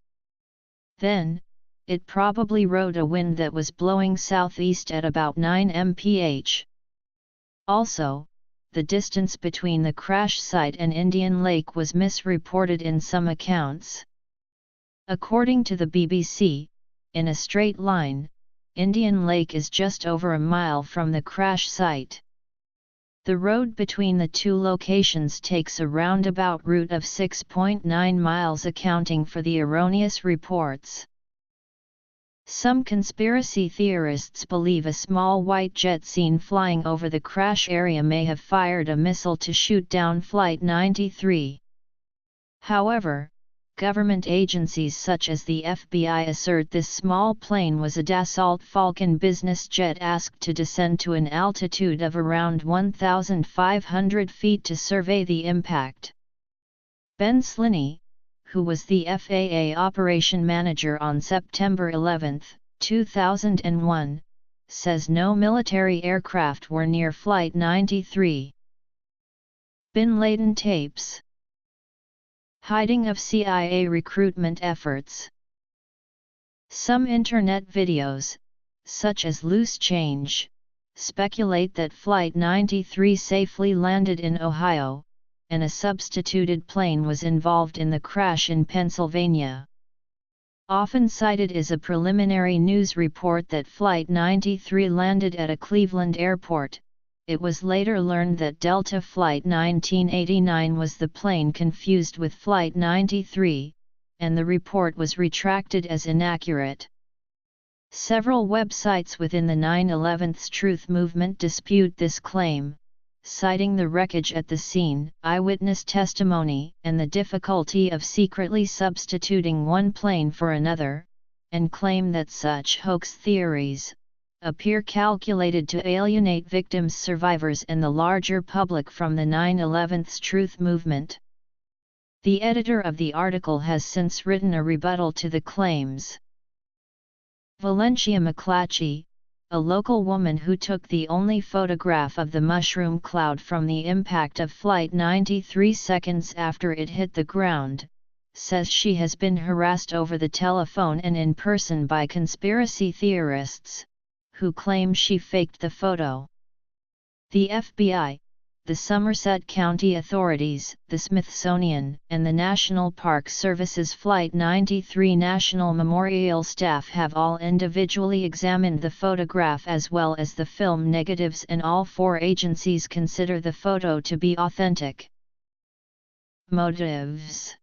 A: Then, it probably rode a wind that was blowing southeast at about 9 mph. Also, the distance between the crash site and Indian Lake was misreported in some accounts. According to the BBC, in a straight line, Indian Lake is just over a mile from the crash site. The road between the two locations takes a roundabout route of 6.9 miles, accounting for the erroneous reports. Some conspiracy theorists believe a small white jet seen flying over the crash area may have fired a missile to shoot down Flight 93. However, government agencies such as the FBI assert this small plane was a Dassault Falcon business jet asked to descend to an altitude of around 1,500 feet to survey the impact. Ben Sliney, who was the FAA operation manager on September 11, 2001, says no military aircraft were near Flight 93. Bin Laden tapes. Hiding of CIA recruitment efforts. Some internet videos, such as Loose Change, speculate that Flight 93 safely landed in Ohio, and a substituted plane was involved in the crash in Pennsylvania. Often cited is a preliminary news report that Flight 93 landed at a Cleveland airport. It was later learned that Delta Flight 1989 was the plane confused with Flight 93, and the report was retracted as inaccurate. Several websites within the 9/11's truth movement dispute this claim, citing the wreckage at the scene, eyewitness testimony, and the difficulty of secretly substituting one plane for another, and claim that such hoax theories appear calculated to alienate victims, survivors, and the larger public from the 9/11's truth movement. The editor of the article has since written a rebuttal to the claims. Valencia McClatchy, a local woman who took the only photograph of the mushroom cloud from the impact of Flight 93 seconds after it hit the ground, says she has been harassed over the telephone and in person by conspiracy theorists, who claim she faked the photo. The FBI, the Somerset County authorities, the Smithsonian, and the National Park Service's Flight 93 National Memorial staff have all individually examined the photograph as well as the film negatives, and all four agencies consider the photo to be authentic. Motives.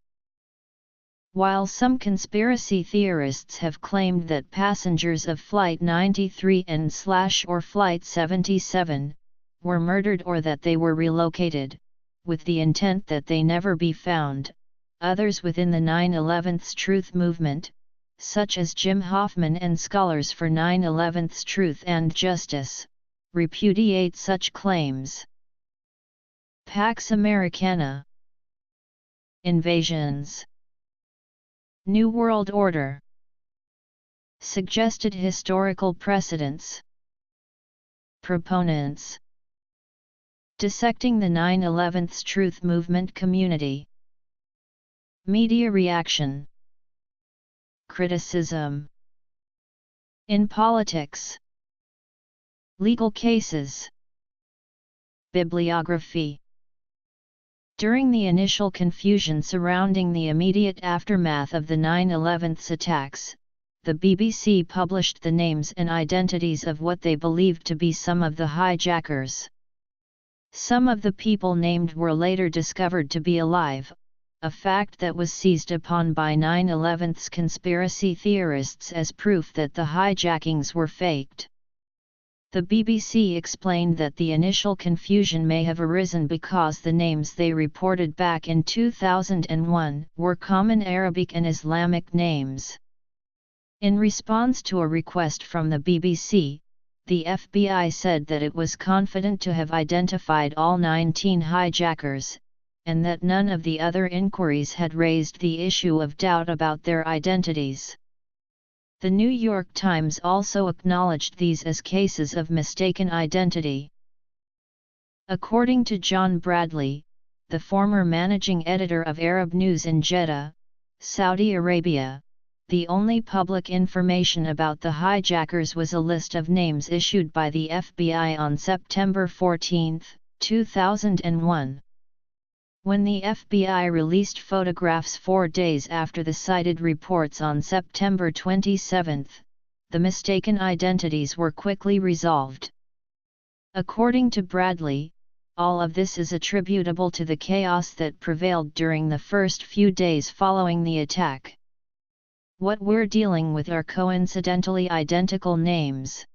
A: While some conspiracy theorists have claimed that passengers of Flight 93 and/or Flight 77 were murdered or that they were relocated, with the intent that they never be found, others within the 9/11's truth movement, such as Jim Hoffman and scholars for 9/11's Truth and Justice, repudiate such claims. Pax Americana. Invasions. New World Order. Suggested historical precedents. Proponents. Dissecting the 9/11's truth movement community. Media reaction. Criticism. In politics. Legal cases. Bibliography. During the initial confusion surrounding the immediate aftermath of the 9/11's attacks, the BBC published the names and identities of what they believed to be some of the hijackers. Some of the people named were later discovered to be alive, a fact that was seized upon by 9/11's conspiracy theorists as proof that the hijackings were faked. The BBC explained that the initial confusion may have arisen because the names they reported back in 2001 were common Arabic and Islamic names. In response to a request from the BBC, the FBI said that it was confident to have identified all 19 hijackers, and that none of the other inquiries had raised the issue of doubt about their identities. The New York Times also acknowledged these as cases of mistaken identity. According to John Bradley, the former managing editor of Arab News in Jeddah, Saudi Arabia, the only public information about the hijackers was a list of names issued by the FBI on September 14, 2001. When the FBI released photographs 4 days after the cited reports on September 27, the mistaken identities were quickly resolved. According to Bradley, all of this is attributable to the chaos that prevailed during the first few days following the attack. What we're dealing with are coincidentally identical names.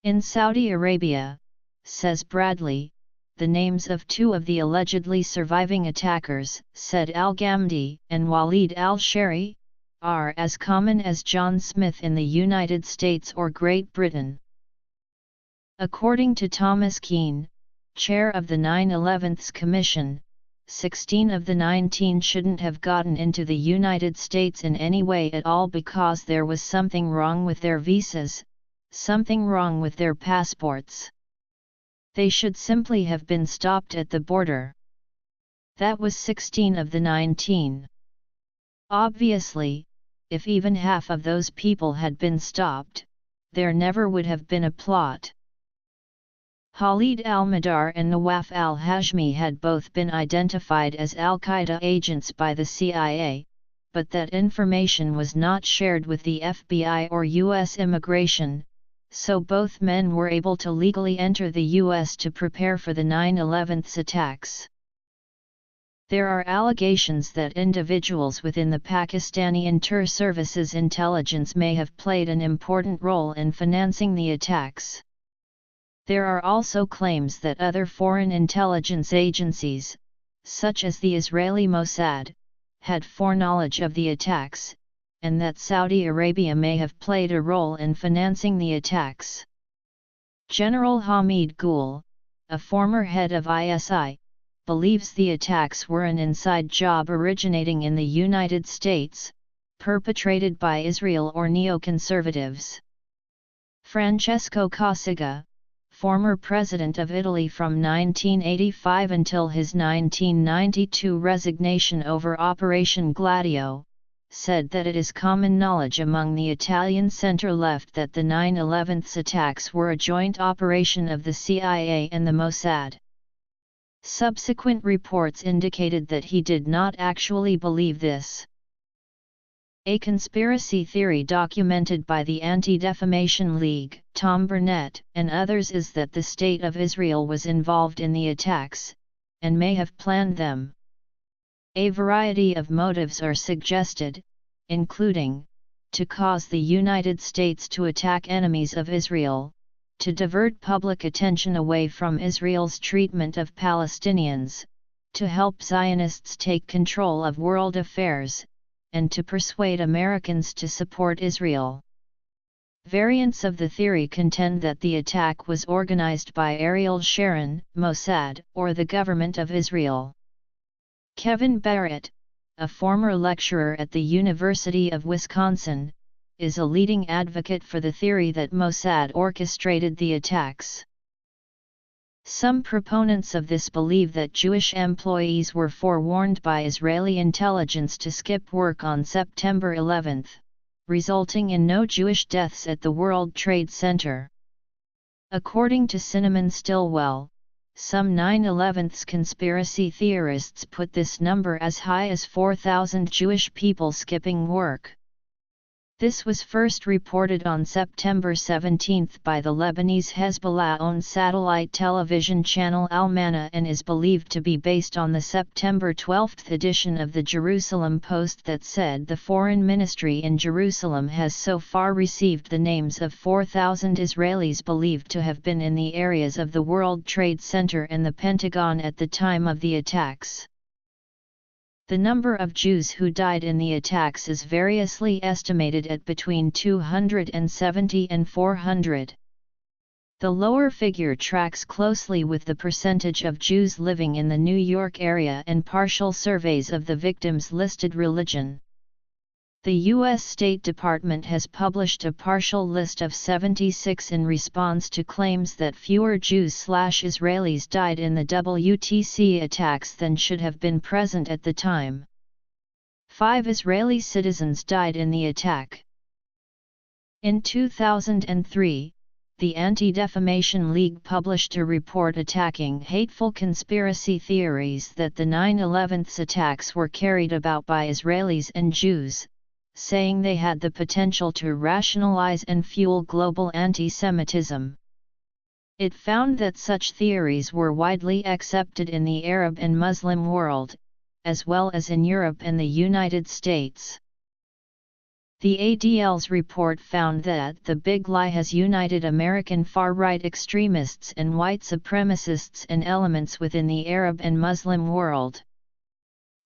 A: In Saudi Arabia, says Bradley, the names of two of the allegedly surviving attackers, Said al-Ghamdi and Walid al-Shari, are as common as John Smith in the United States or Great Britain. According to Thomas Keane, chair of the 9/11's Commission, 16 of the 19 shouldn't have gotten into the United States in any way at all because there was something wrong with their visas, something wrong with their passports. They should simply have been stopped at the border. That was 16 of the 19. Obviously, if even half of those people had been stopped, there never would have been a plot. Khalid al-Mihdhar and Nawaf al-Hashmi had both been identified as al-Qaeda agents by the CIA, but that information was not shared with the FBI or U.S. immigration, so both men were able to legally enter the U.S. to prepare for the 9/11's attacks. There are allegations that individuals within the Pakistani Inter-Services Intelligence may have played an important role in financing the attacks. There are also claims that other foreign intelligence agencies, such as the Israeli Mossad, had foreknowledge of the attacks, and that Saudi Arabia may have played a role in financing the attacks. General Hamid Gul, a former head of ISI, believes the attacks were an inside job originating in the United States, perpetrated by Israel or neoconservatives. Francesco Cossiga, former president of Italy from 1985 until his 1992 resignation over Operation Gladio, said that it is common knowledge among the Italian center-left that the 9/11's attacks were a joint operation of the CIA and the Mossad. Subsequent reports indicated that he did not actually believe this. A conspiracy theory documented by the Anti-Defamation League, Tom Burnett, and others is that the State of Israel was involved in the attacks, and may have planned them. A variety of motives are suggested, including, to cause the United States to attack enemies of Israel, to divert public attention away from Israel's treatment of Palestinians, to help Zionists take control of world affairs, and to persuade Americans to support Israel. Variants of the theory contend that the attack was organized by Ariel Sharon, Mossad, or the government of Israel. Kevin Barrett, a former lecturer at the University of Wisconsin, is a leading advocate for the theory that Mossad orchestrated the attacks. Some proponents of this believe that Jewish employees were forewarned by Israeli intelligence to skip work on September 11, resulting in no Jewish deaths at the World Trade Center. According to Cinnamon Stillwell, some 9/11's conspiracy theorists put this number as high as 4,000 Jewish people skipping work. This was first reported on September 17 by the Lebanese Hezbollah-owned satellite television channel Al-Mana and is believed to be based on the September 12 edition of the Jerusalem Post that said the Foreign Ministry in Jerusalem has so far received the names of 4,000 Israelis believed to have been in the areas of the World Trade Center and the Pentagon at the time of the attacks. The number of Jews who died in the attacks is variously estimated at between 270 and 400. The lower figure tracks closely with the percentage of Jews living in the New York area and partial surveys of the victims' listed religion. The U.S. State Department has published a partial list of 76 in response to claims that fewer Jews/Israelis died in the WTC attacks than should have been present at the time. 5 Israeli citizens died in the attack. In 2003, the Anti-Defamation League published a report attacking hateful conspiracy theories that the 9/11's attacks were carried about by Israelis and Jews, saying they had the potential to rationalize and fuel global anti-Semitism. It found that such theories were widely accepted in the Arab and Muslim world, as well as in Europe and the United States. The ADL's report found that the Big Lie has united American far-right extremists and white supremacists and elements within the Arab and Muslim world.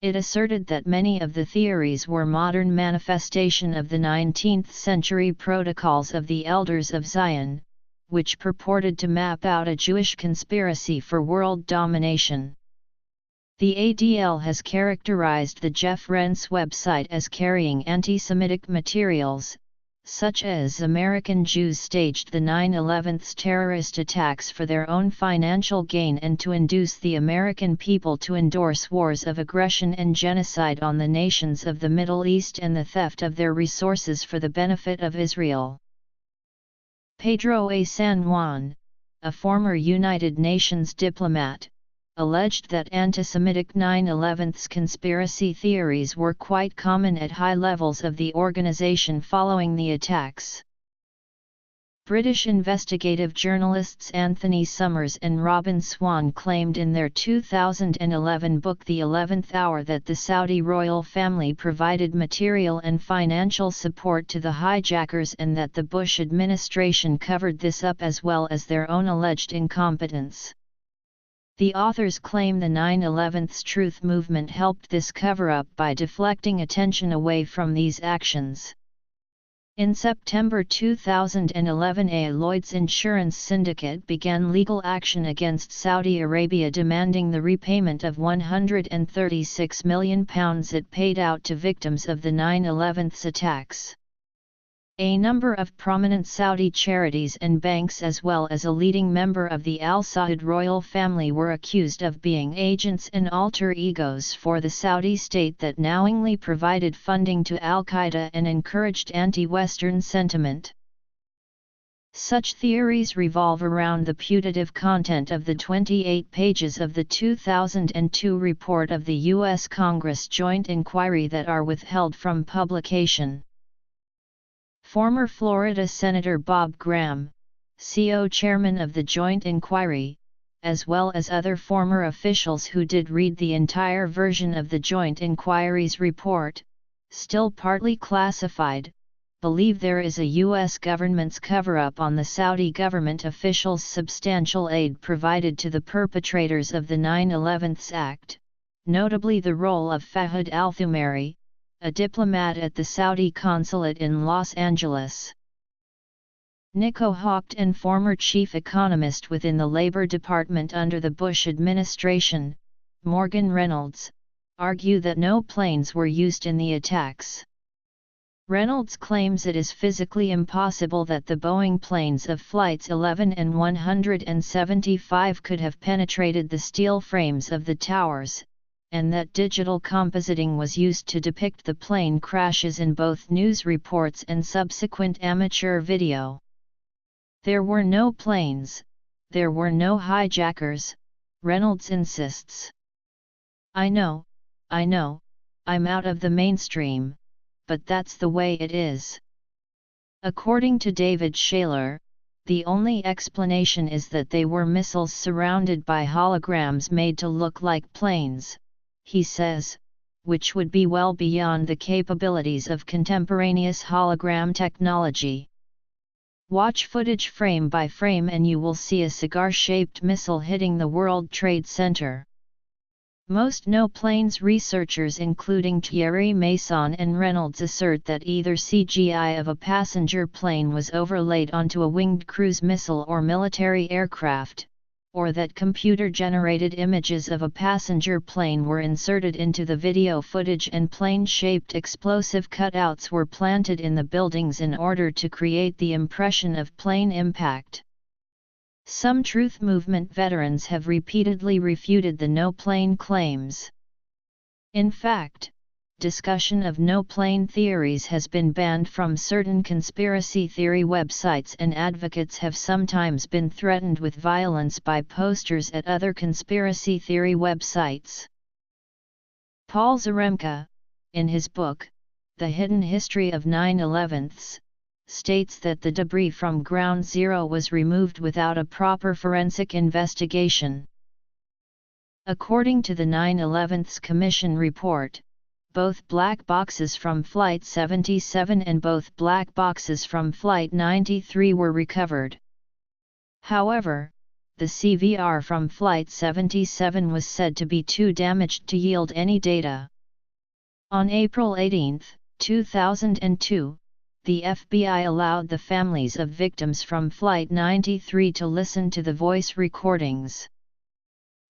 A: It asserted that many of the theories were modern manifestation of the 19th century protocols of the Elders of Zion, which purported to map out a Jewish conspiracy for world domination. The ADL has characterized the Jeff Rense website as carrying anti-Semitic materials, such as American Jews staged the 9/11's terrorist attacks for their own financial gain and to induce the American people to endorse wars of aggression and genocide on the nations of the Middle East and the theft of their resources for the benefit of Israel. Pedro A. San Juan, a former United Nations diplomat, alleged that anti-Semitic 9/11's conspiracy theories were quite common at high levels of the organization following the attacks. British investigative journalists Anthony Summers and Robin Swan claimed in their 2011 book The 11th Hour that the Saudi royal family provided material and financial support to the hijackers and that the Bush administration covered this up as well as their own alleged incompetence. The authors claim the 9/11's truth movement helped this cover-up by deflecting attention away from these actions. In September 2011, a Lloyd's Insurance Syndicate began legal action against Saudi Arabia demanding the repayment of £136 million it paid out to victims of the 9/11's attacks. A number of prominent Saudi charities and banks as well as a leading member of the Al Saud royal family were accused of being agents and alter egos for the Saudi state that knowingly provided funding to al-Qaeda and encouraged anti-Western sentiment. Such theories revolve around the putative content of the 28 pages of the 2002 report of the U.S. Congress Joint Inquiry that are withheld from publication. Former Florida Senator Bob Graham, CO chairman of the Joint Inquiry, as well as other former officials who did read the entire version of the Joint Inquiry's report, still partly classified, believe there is a U.S. government's cover-up on the Saudi government officials' substantial aid provided to the perpetrators of the 9/11's act, notably the role of Fahad al-Thumairi, a diplomat at the Saudi consulate in Los Angeles. Nico Haupt and former chief economist within the Labor Department under the Bush administration, Morgan Reynolds, argue that no planes were used in the attacks. Reynolds claims it is physically impossible that the Boeing planes of Flights 11 and 175 could have penetrated the steel frames of the towers, and that digital compositing was used to depict the plane crashes in both news reports and subsequent amateur video. There were no planes, there were no hijackers, Reynolds insists. I know, I'm out of the mainstream, but that's the way it is. According to David Shaler, the only explanation is that they were missiles surrounded by holograms made to look like planes, he says, which would be well beyond the capabilities of contemporaneous hologram technology. Watch footage frame by frame and you will see a cigar-shaped missile hitting the World Trade Center. Most no-planes researchers including Thierry Masson and Reynolds assert that either CGI of a passenger plane was overlaid onto a winged cruise missile or military aircraft, or that computer-generated images of a passenger plane were inserted into the video footage and plane-shaped explosive cutouts were planted in the buildings in order to create the impression of plane impact. Some Truth Movement veterans have repeatedly refuted the no-plane claims. In fact, discussion of no-plane theories has been banned from certain conspiracy theory websites and advocates have sometimes been threatened with violence by posters at other conspiracy theory websites. Paul Zaremka, in his book, The Hidden History of 9/11's, states that the debris from Ground Zero was removed without a proper forensic investigation. According to the 9/11's Commission report, both black boxes from Flight 77 and both black boxes from Flight 93 were recovered. However, the CVR from Flight 77 was said to be too damaged to yield any data. On April 18, 2002, the FBI allowed the families of victims from Flight 93 to listen to the voice recordings.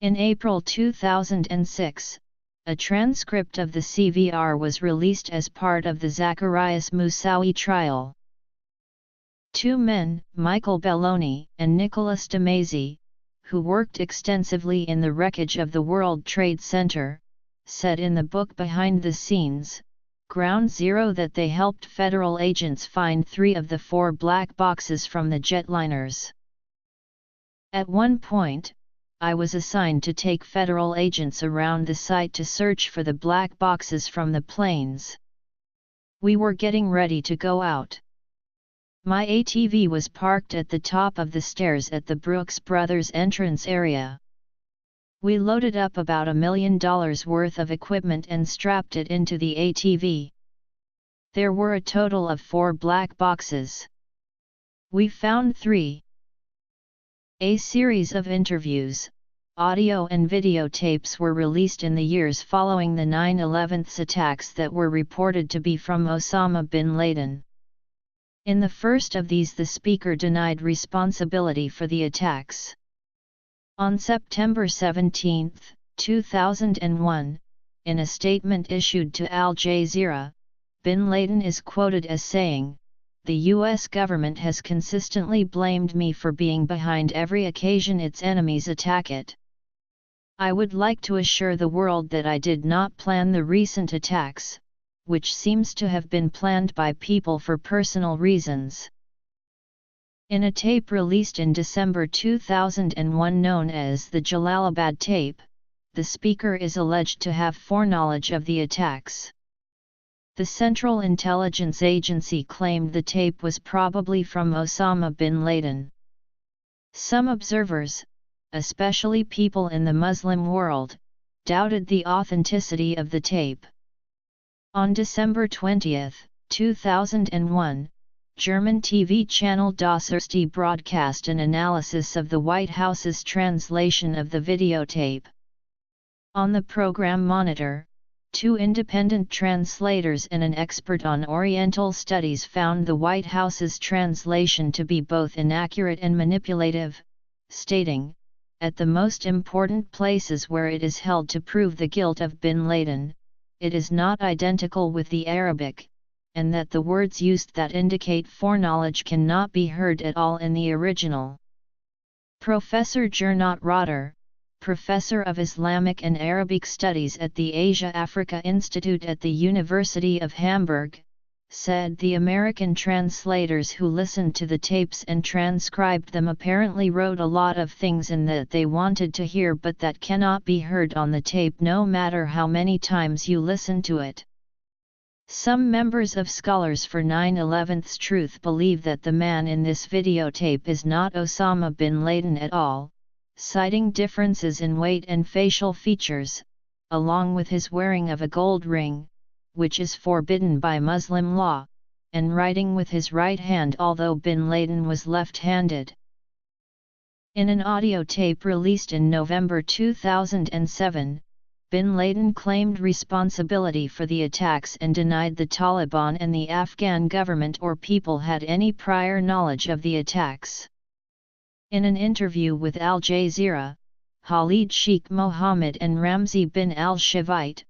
A: In April 2006, a transcript of the CVR was released as part of the Zacarias Moussaoui trial. Two men, Michael Belloni and Nicholas DeMasi, who worked extensively in the wreckage of the World Trade Center, said in the book Behind the Scenes, Ground Zero that they helped federal agents find 3 of the 4 black boxes from the jetliners. At one point, I was assigned to take federal agents around the site to search for the black boxes from the planes. We were getting ready to go out. My ATV was parked at the top of the stairs at the Brooks Brothers entrance area. We loaded up about $1 million worth of equipment and strapped it into the ATV. There were a total of 4 black boxes. We found 3. A series of interviews, audio and videotapes were released in the years following the 9/11 attacks that were reported to be from Osama bin Laden. In the first of these, the speaker denied responsibility for the attacks. On September 17, 2001, in a statement issued to Al Jazeera, bin Laden is quoted as saying, "The U.S. government has consistently blamed me for being behind every occasion its enemies attack it. I would like to assure the world that I did not plan the recent attacks, which seems to have been planned by people for personal reasons." In a tape released in December 2001 known as the Jalalabad tape, the speaker is alleged to have foreknowledge of the attacks. The Central Intelligence Agency claimed the tape was probably from Osama bin Laden. Some observers, especially people in the Muslim world, doubted the authenticity of the tape. On December 20, 2001, German TV channel Das Erste broadcast an analysis of the White House's translation of the videotape. On the program Monitor, 2 independent translators and an expert on Oriental studies found the White House's translation to be both inaccurate and manipulative, stating, "At the most important places where it is held to prove the guilt of bin Laden, it is not identical with the Arabic, and that the words used that indicate foreknowledge cannot be heard at all in the original." Professor Gernot Rotter, professor of Islamic and Arabic Studies at the Asia-Africa Institute at the University of Hamburg, said the American translators who listened to the tapes and transcribed them apparently wrote a lot of things in that they wanted to hear but that cannot be heard on the tape no matter how many times you listen to it. Some members of Scholars for 9/11's Truth believe that the man in this videotape is not Osama bin Laden at all, citing differences in weight and facial features, along with his wearing of a gold ring, which is forbidden by Muslim law, and writing with his right hand although bin Laden was left-handed. In an audio tape released in November 2007, bin Laden claimed responsibility for the attacks and denied the Taliban and the Afghan government or people had any prior knowledge of the attacks. In an interview with Al Jazeera, Khalid Sheikh Mohammed and Ramzi bin al-Shavite,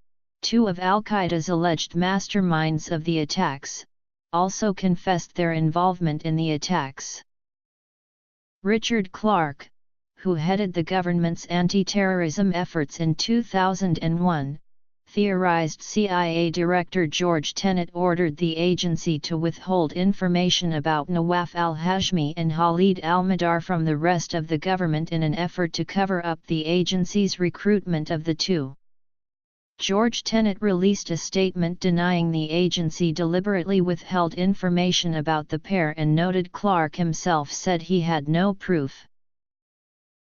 A: 2 of al-Qaeda's alleged masterminds of the attacks, also confessed their involvement in the attacks. Richard Clarke, who headed the government's anti-terrorism efforts in 2001, theorized CIA Director George Tenet ordered the agency to withhold information about Nawaf al-Hashmi and Khalid al-Mihdhar from the rest of the government in an effort to cover up the agency's recruitment of the 2. George Tenet released a statement denying the agency deliberately withheld information about the pair and noted Clarke himself said he had no proof.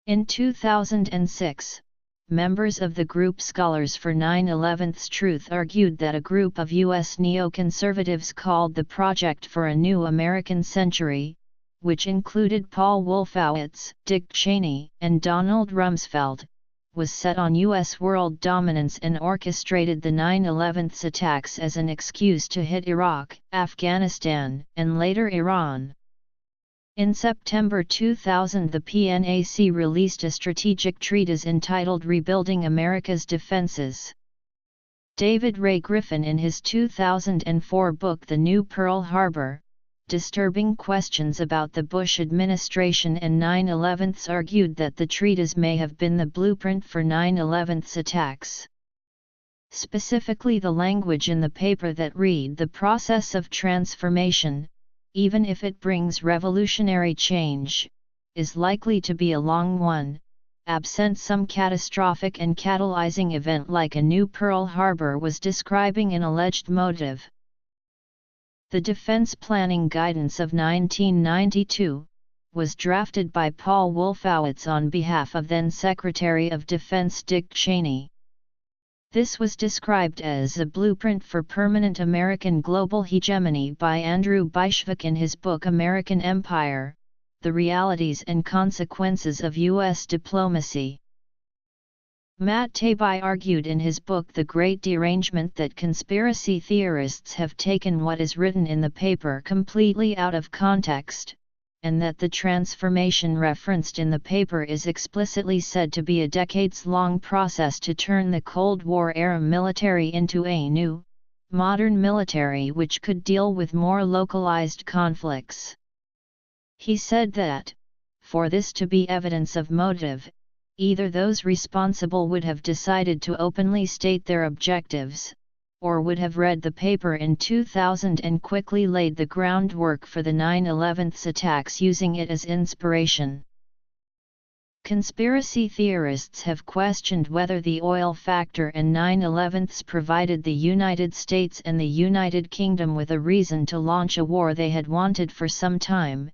A: In 2006, members of the group Scholars for 9/11's Truth argued that a group of U.S. neoconservatives called the Project for a New American Century, which included Paul Wolfowitz, Dick Cheney, and Donald Rumsfeld, was set on U.S. world dominance and orchestrated the 9/11's attacks as an excuse to hit Iraq, Afghanistan, and later Iran. In September 2000, the PNAC released a strategic treatise entitled Rebuilding America's Defenses. David Ray Griffin, in his 2004 book The New Pearl Harbor: Disturbing Questions About the Bush Administration and 9/11's, argued that the treatise may have been the blueprint for 9/11's attacks. Specifically, the language in the paper that read the process of transformation, even if it brings revolutionary change, is likely to be a long one, absent some catastrophic and catalyzing event like a new Pearl Harbor was describing an alleged motive. The Defense Planning Guidance of 1992 was drafted by Paul Wolfowitz on behalf of then Secretary of Defense Dick Cheney. This was described as a blueprint for permanent American global hegemony by Andrew Bishvik in his book American Empire: The Realities and Consequences of U.S. Diplomacy. Matt Taibbi argued in his book The Great Derangement that conspiracy theorists have taken what is written in the paper completely out of context, and that the transformation referenced in the paper is explicitly said to be a decades-long process to turn the Cold War-era military into a new, modern military which could deal with more localized conflicts. He said that, for this to be evidence of motive, either those responsible would have decided to openly state their objectives, or would have read the paper in 2000 and quickly laid the groundwork for the 9/11's attacks using it as inspiration. Conspiracy theorists have questioned whether the oil factor and 9/11's provided the United States and the United Kingdom with a reason to launch a war they had wanted for some time,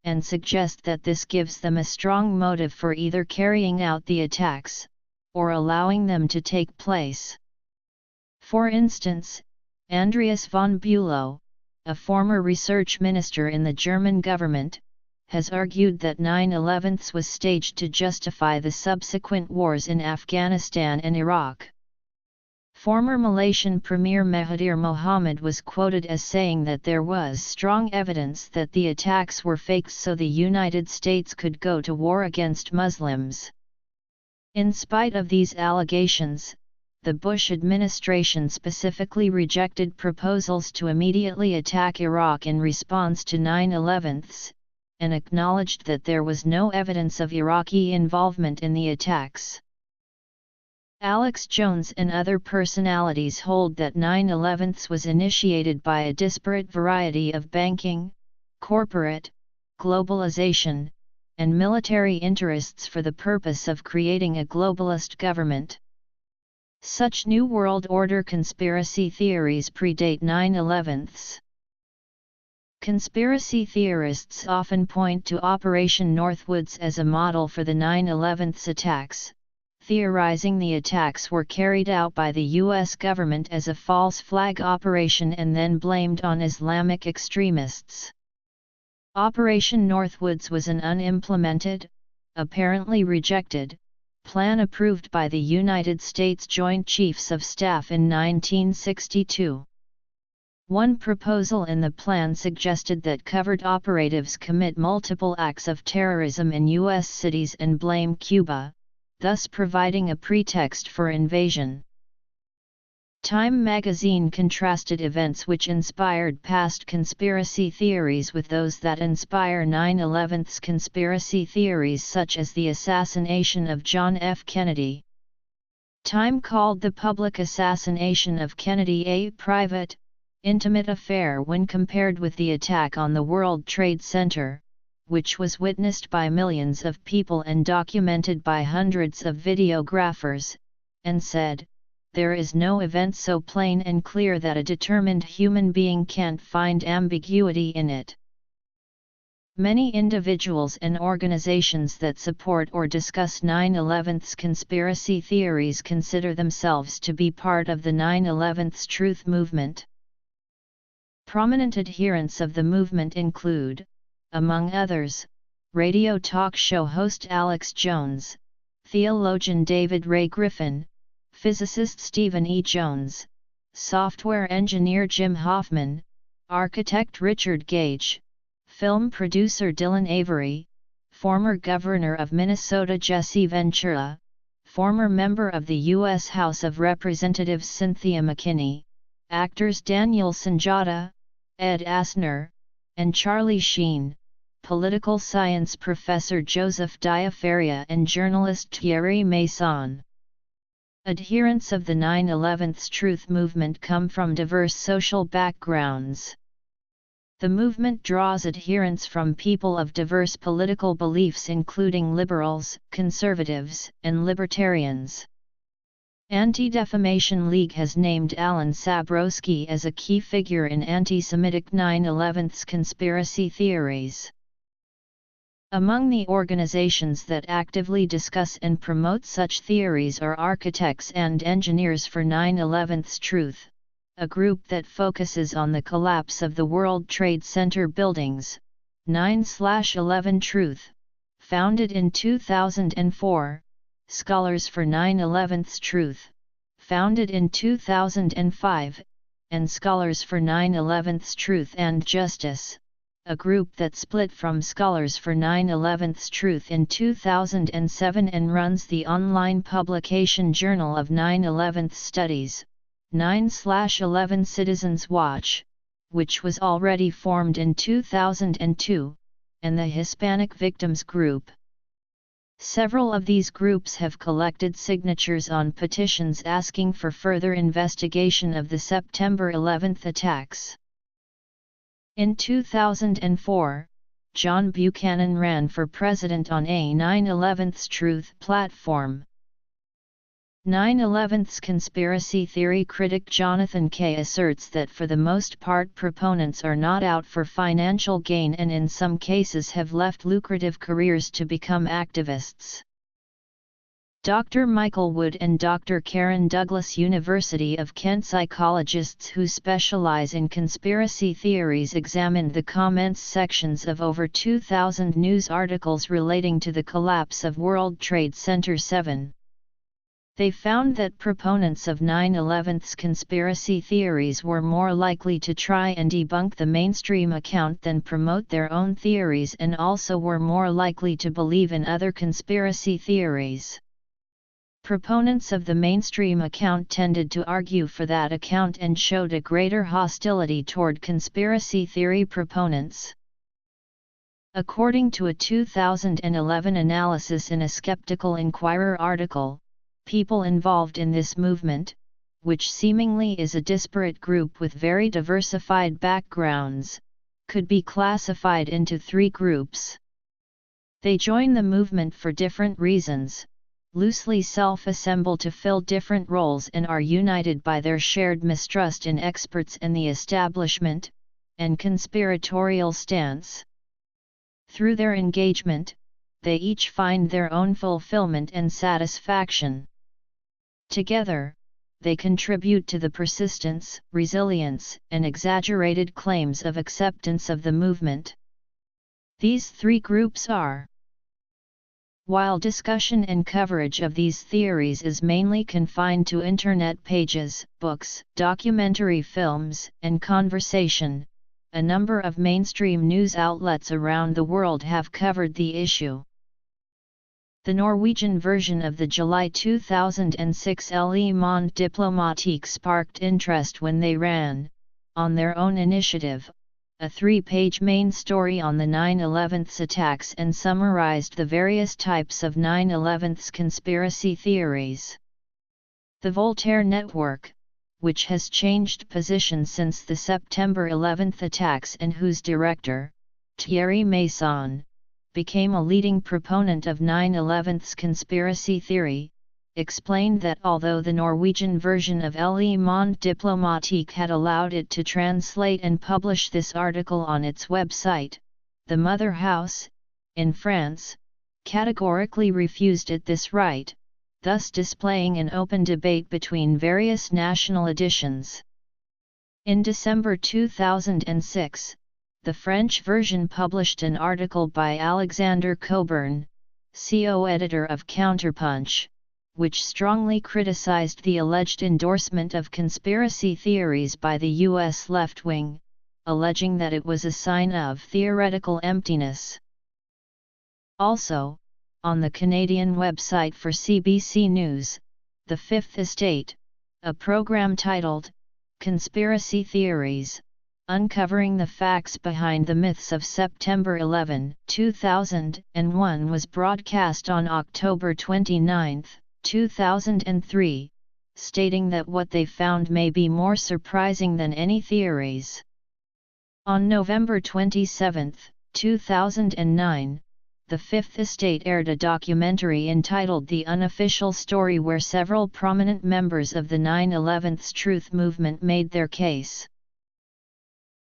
A: and suggest that this gives them a strong motive for either carrying out the attacks, or allowing them to take place. For instance, Andreas von Bülow, a former research minister in the German government, has argued that 9/11's was staged to justify the subsequent wars in Afghanistan and Iraq. Former Malaysian Premier Mahathir Mohamad was quoted as saying that there was strong evidence that the attacks were faked so the United States could go to war against Muslims. In spite of these allegations, the Bush administration specifically rejected proposals to immediately attack Iraq in response to 9/11's, and acknowledged that there was no evidence of Iraqi involvement in the attacks. Alex Jones and other personalities hold that 9/11's was initiated by a disparate variety of banking, corporate, globalization, and military interests for the purpose of creating a globalist government. Such New World Order conspiracy theories predate 9/11's. Conspiracy theorists often point to Operation Northwoods as a model for the 9/11's attacks, theorizing the attacks were carried out by the U.S. government as a false flag operation and then blamed on Islamic extremists. Operation Northwoods was an unimplemented, apparently rejected, plan approved by the United States Joint Chiefs of Staff in 1962. One proposal in the plan suggested that covert operatives commit multiple acts of terrorism in U.S. cities and blame Cuba, thus providing a pretext for invasion. Time magazine contrasted events which inspired past conspiracy theories with those that inspire 9/11's conspiracy theories, such as the assassination of John F. Kennedy. Time called the public assassination of Kennedy a private, intimate affair when compared with the attack on the World Trade Center, which was witnessed by millions of people and documented by hundreds of videographers, and said, "There is no event so plain and clear that a determined human being can't find ambiguity in it." Many individuals and organizations that support or discuss 9/11's conspiracy theories consider themselves to be part of the 9/11's truth movement. Prominent adherents of the movement include, among others, radio talk show host Alex Jones, theologian David Ray Griffin, physicist Stephen E. Jones, software engineer Jim Hoffman, architect Richard Gage, film producer Dylan Avery, former governor of Minnesota Jesse Ventura, former member of the U.S. House of Representatives Cynthia McKinney, actors Daniel Sanjata, Ed Asner, and Charlie Sheen, political science professor Joseph Diafaria and journalist Thierry Masson. Adherents of the 9/11's truth movement come from diverse social backgrounds. The movement draws adherents from people of diverse political beliefs including liberals, conservatives, and libertarians. Anti-Defamation League has named Alan Sabrowski as a key figure in anti-Semitic 9/11's conspiracy theories. Among the organizations that actively discuss and promote such theories are Architects and Engineers for 9/11's Truth, a group that focuses on the collapse of the World Trade Center buildings, 9/11 Truth, founded in 2004, Scholars for 9/11's Truth, founded in 2005, and Scholars for 9/11's Truth and Justice, a group that split from Scholars for 9/11's Truth in 2007 and runs the online publication Journal of 9/11 Studies, 9/11 Citizens Watch, which was already formed in 2002, and the Hispanic Victims Group. Several of these groups have collected signatures on petitions asking for further investigation of the September 11 attacks. In 2004, John Buchanan ran for president on a 9/11's Truth platform. 9/11's conspiracy theory critic Jonathan Kay asserts that for the most part proponents are not out for financial gain and in some cases have left lucrative careers to become activists. Dr. Michael Wood and Dr. Karen Douglas, University of Kent psychologists who specialize in conspiracy theories, examined the comments sections of over 2,000 news articles relating to the collapse of World Trade Center 7. They found that proponents of 9/11's conspiracy theories were more likely to try and debunk the mainstream account than promote their own theories, and also were more likely to believe in other conspiracy theories. Proponents of the mainstream account tended to argue for that account and showed a greater hostility toward conspiracy theory proponents. According to a 2011 analysis in a Skeptical Inquirer article, people involved in this movement, which seemingly is a disparate group with very diversified backgrounds, could be classified into three groups. They join the movement for different reasons, loosely self-assemble to fill different roles, and are united by their shared mistrust in experts and the establishment, and conspiratorial stance. Through their engagement, they each find their own fulfillment and satisfaction. Together, they contribute to the persistence, resilience, and exaggerated claims of acceptance of the movement. These three groups are: while discussion and coverage of these theories is mainly confined to internet pages, books, documentary films, and conversation, a number of mainstream news outlets around the world have covered the issue. The Norwegian version of the July 2006 Le Monde Diplomatique sparked interest when they ran, on their own initiative, a 3-page main story on the 9/11's attacks and summarized the various types of 9/11's conspiracy theories. The Voltaire Network, which has changed position since the September 11 attacks and whose director, Thierry Masson, became a leading proponent of 9/11's conspiracy theory, explained that although the Norwegian version of Le Monde Diplomatique had allowed it to translate and publish this article on its website, the Mother House, in France, categorically refused it this right, thus displaying an open debate between various national editions. In December 2006, the French version published an article by Alexander Cockburn, co-editor of Counterpunch, which strongly criticized the alleged endorsement of conspiracy theories by the U.S. left wing, alleging that it was a sign of theoretical emptiness. Also, on the Canadian website for CBC News, The Fifth Estate, a program titled, Conspiracy Theories, Uncovering the Facts Behind the Myths of September 11, 2001 was broadcast on October 29, 2003, stating that what they found may be more surprising than any theories. On November 27, 2009, the Fifth Estate aired a documentary entitled The Unofficial Story where several prominent members of the 9/11's Truth movement made their case.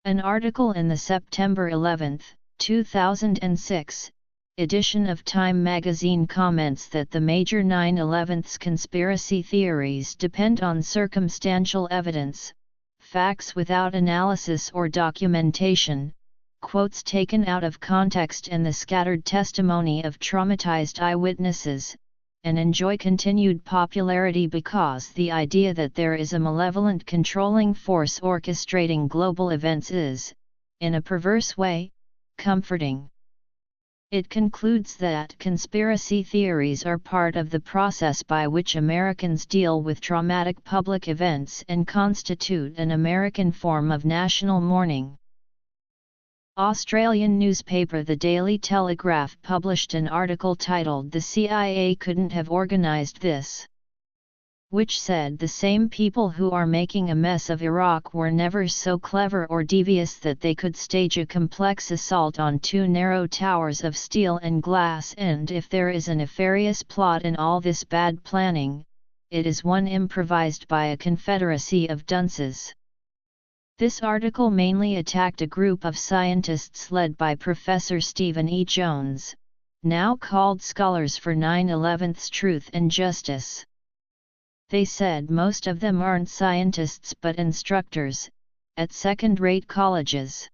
A: An article in the September 11, 2006, edition of Time magazine comments that the major 9/11's conspiracy theories depend on circumstantial evidence, facts without analysis or documentation, quotes taken out of context and the scattered testimony of traumatized eyewitnesses, and enjoy continued popularity because the idea that there is a malevolent controlling force orchestrating global events is, in a perverse way, comforting. It concludes that conspiracy theories are part of the process by which Americans deal with traumatic public events and constitute an American form of national mourning. Australian newspaper The Daily Telegraph published an article titled "The CIA Couldn't Have Organized This," which said the same people who are making a mess of Iraq were never so clever or devious that they could stage a complex assault on two narrow towers of steel and glass, and if there is a nefarious plot in all this bad planning, it is one improvised by a confederacy of dunces. This article mainly attacked a group of scientists led by Professor Stephen E. Jones, now called Scholars for 9/11's Truth and Justice. They said most of them aren't scientists but instructors, at second-rate colleges.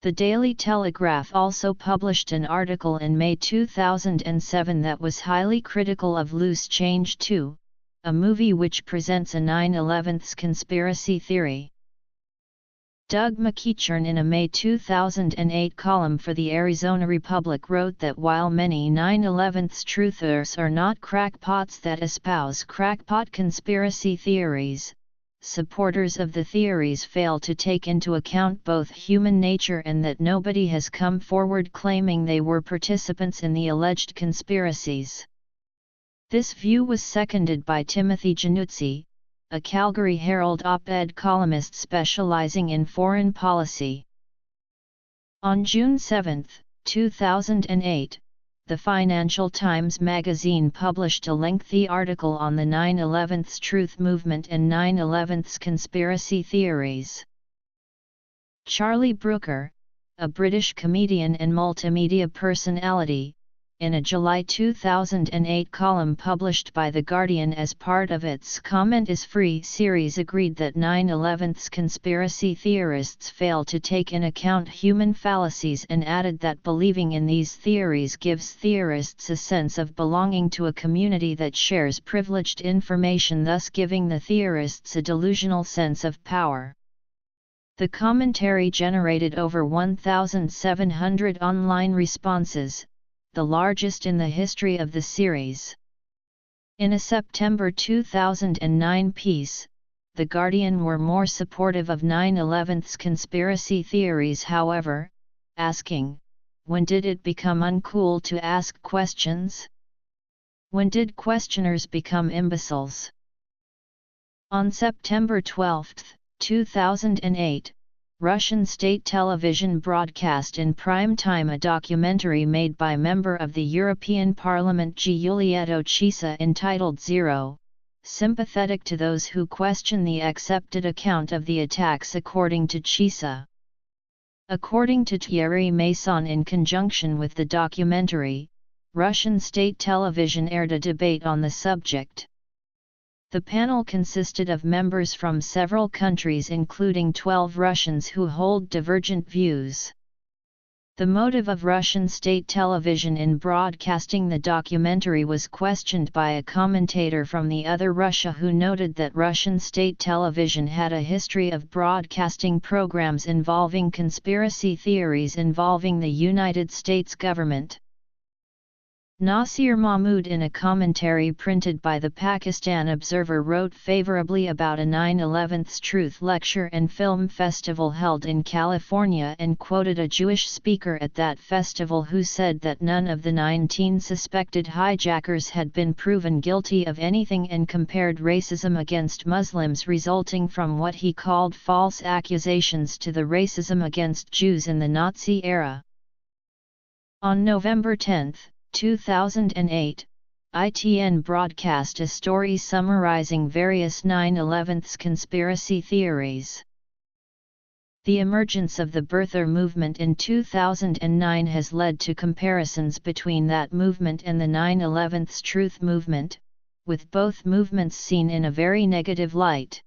A: The Daily Telegraph also published an article in May 2007 that was highly critical of Loose Change 2, a movie which presents a 9/11's conspiracy theory. Doug McEachern in a May 2008 column for the Arizona Republic wrote that while many 9/11's truthers are not crackpots that espouse crackpot conspiracy theories, supporters of the theories fail to take into account both human nature and that nobody has come forward claiming they were participants in the alleged conspiracies. This view was seconded by Timothy Januzzi, a Calgary Herald op-ed columnist specializing in foreign policy. On June 7, 2008, the Financial Times magazine published a lengthy article on the 9/11's Truth movement and 9/11's conspiracy theories. Charlie Brooker, a British comedian and multimedia personality, in a July 2008 column published by The Guardian as part of its Comment is Free series agreed that 9/11's conspiracy theorists fail to take in account human fallacies and added that believing in these theories gives theorists a sense of belonging to a community that shares privileged information, thus giving the theorists a delusional sense of power. The commentary generated over 1,700 online responses, the largest in the history of the series. In a September 2009 piece, The Guardian were more supportive of 9/11's conspiracy theories, however, asking, "When did it become uncool to ask questions? When did questioners become imbeciles?" On September 12, 2008, Russian state television broadcast in prime time a documentary made by member of the European Parliament Giulietto Chisa entitled Zero, sympathetic to those who question the accepted account of the attacks according to Chisa. According to Thierry Masson, in conjunction with the documentary, Russian state television aired a debate on the subject. The panel consisted of members from several countries, including 12 Russians who hold divergent views. The motive of Russian state television in broadcasting the documentary was questioned by a commentator from the other Russia, who noted that Russian state television had a history of broadcasting programs involving conspiracy theories involving the United States government. Nasir Mahmood, in a commentary printed by the Pakistan Observer, wrote favorably about a 9/11 Truth lecture and film festival held in California, and quoted a Jewish speaker at that festival who said that none of the 19 suspected hijackers had been proven guilty of anything, and compared racism against Muslims resulting from what he called false accusations to the racism against Jews in the Nazi era. On November 10, 2008, ITN broadcast a story summarizing various 9/11 conspiracy theories. The emergence of the birther movement in 2009 has led to comparisons between that movement and the 9/11 truth movement, with both movements seen in a very negative light.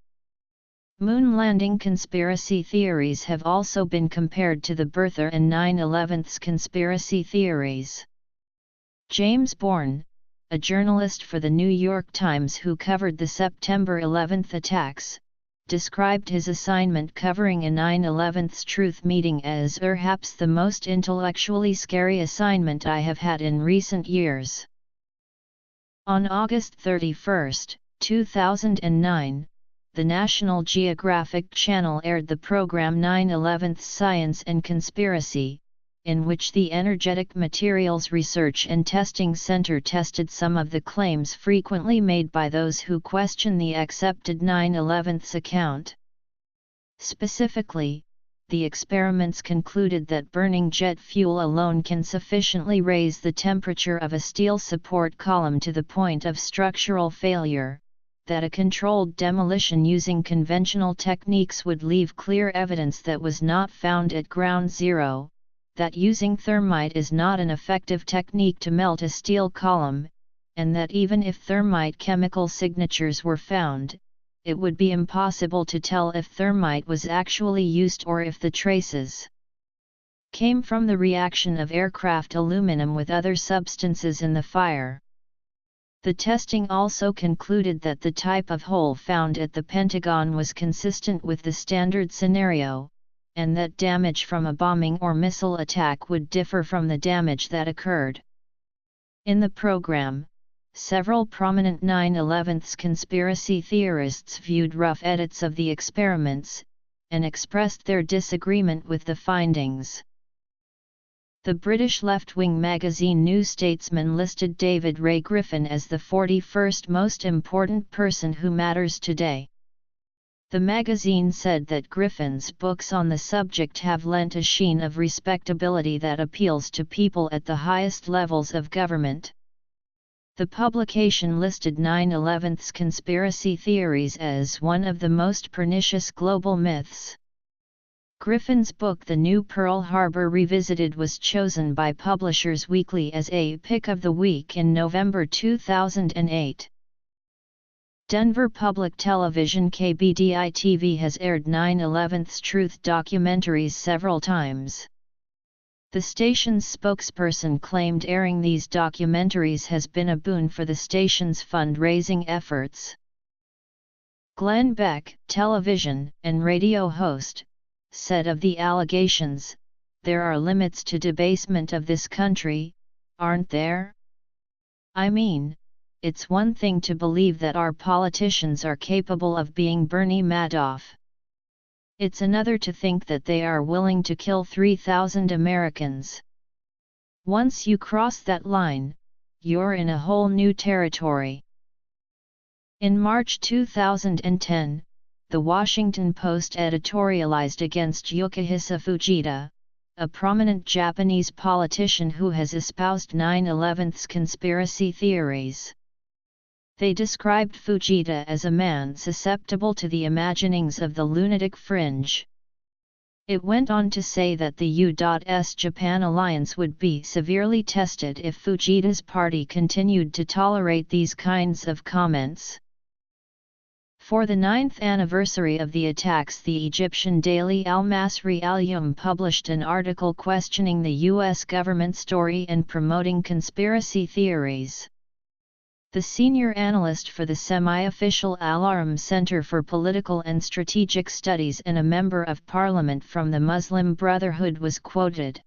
A: Moon landing conspiracy theories have also been compared to the birther and 9/11 conspiracy theories. James Bourne, a journalist for the New York Times who covered the September 11 attacks, described his assignment covering a 9/11 truth meeting as perhaps the most intellectually scary assignment I have had in recent years. On August 31, 2009, the National Geographic Channel aired the program 9/11 Science and Conspiracy, in which the Energetic Materials Research and Testing Center tested some of the claims frequently made by those who question the accepted 9/11 account. Specifically, the experiments concluded that burning jet fuel alone can sufficiently raise the temperature of a steel support column to the point of structural failure, that a controlled demolition using conventional techniques would leave clear evidence that was not found at ground zero, that using thermite is not an effective technique to melt a steel column, and that even if thermite chemical signatures were found, it would be impossible to tell if thermite was actually used or if the traces came from the reaction of aircraft aluminum with other substances in the fire. The testing also concluded that the type of hole found at the Pentagon was consistent with the standard scenario, and that damage from a bombing or missile attack would differ from the damage that occurred. In the program, several prominent 9/11 conspiracy theorists viewed rough edits of the experiments, and expressed their disagreement with the findings. The British left-wing magazine New Statesman listed David Ray Griffin as the 41st most important person who matters today. The magazine said that Griffin's books on the subject have lent a sheen of respectability that appeals to people at the highest levels of government. The publication listed 9/11 conspiracy theories as one of the most pernicious global myths. Griffin's book The New Pearl Harbor Revisited was chosen by Publishers Weekly as a pick of the week in November 2008. Denver Public Television KBDI-TV has aired 9/11 truth documentaries several times. The station's spokesperson claimed airing these documentaries has been a boon for the station's fundraising efforts. Glenn Beck, television and radio host, said of the allegations, "There are limits to debasement of this country, aren't there? I mean, it's one thing to believe that our politicians are capable of being Bernie Madoff. It's another to think that they are willing to kill 3,000 Americans. Once you cross that line, you're in a whole new territory." In March 2010, The Washington Post editorialized against Yukihisa Fujita, a prominent Japanese politician who has espoused 9/11 conspiracy theories. They described Fujita as a man susceptible to the imaginings of the lunatic fringe. It went on to say that the U.S. Japan alliance would be severely tested if Fujita's party continued to tolerate these kinds of comments. For the 9th anniversary of the attacks, the Egyptian daily Al-Masri Al-Yawm published an article questioning the U.S. government story and promoting conspiracy theories. The senior analyst for the semi-official Al-Aram Center for Political and Strategic Studies and a member of parliament from the Muslim Brotherhood was quoted.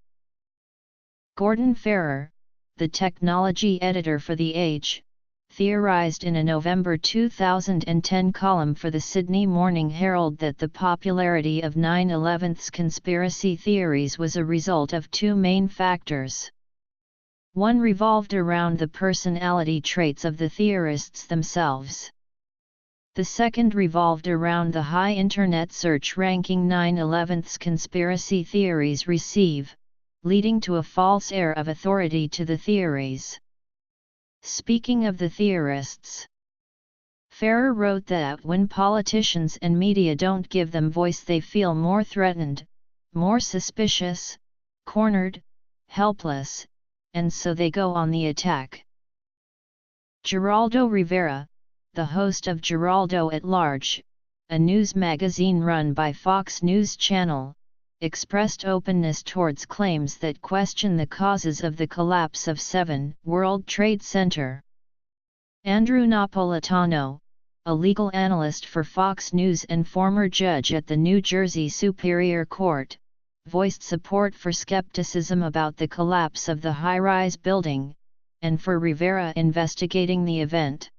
A: Gordon Farrer, the technology editor for The Age, theorized in a November 2010 column for the Sydney Morning Herald that the popularity of 9/11's conspiracy theories was a result of two main factors. One revolved around the personality traits of the theorists themselves. The second revolved around the high Internet search ranking 9/11's conspiracy theories receive, leading to a false air of authority to the theories. Speaking of the theorists, Farrer wrote that when politicians and media don't give them voice, they feel more threatened, more suspicious, cornered, helpless, and so they go on the attack. Geraldo Rivera, the host of Geraldo at Large, a news magazine run by Fox News Channel, expressed openness towards claims that question the causes of the collapse of 7 World Trade Center. Andrew Napolitano, a legal analyst for Fox News and former judge at the New Jersey Superior Court, voiced support for skepticism about the collapse of the high-rise building, and for Rivera investigating the event.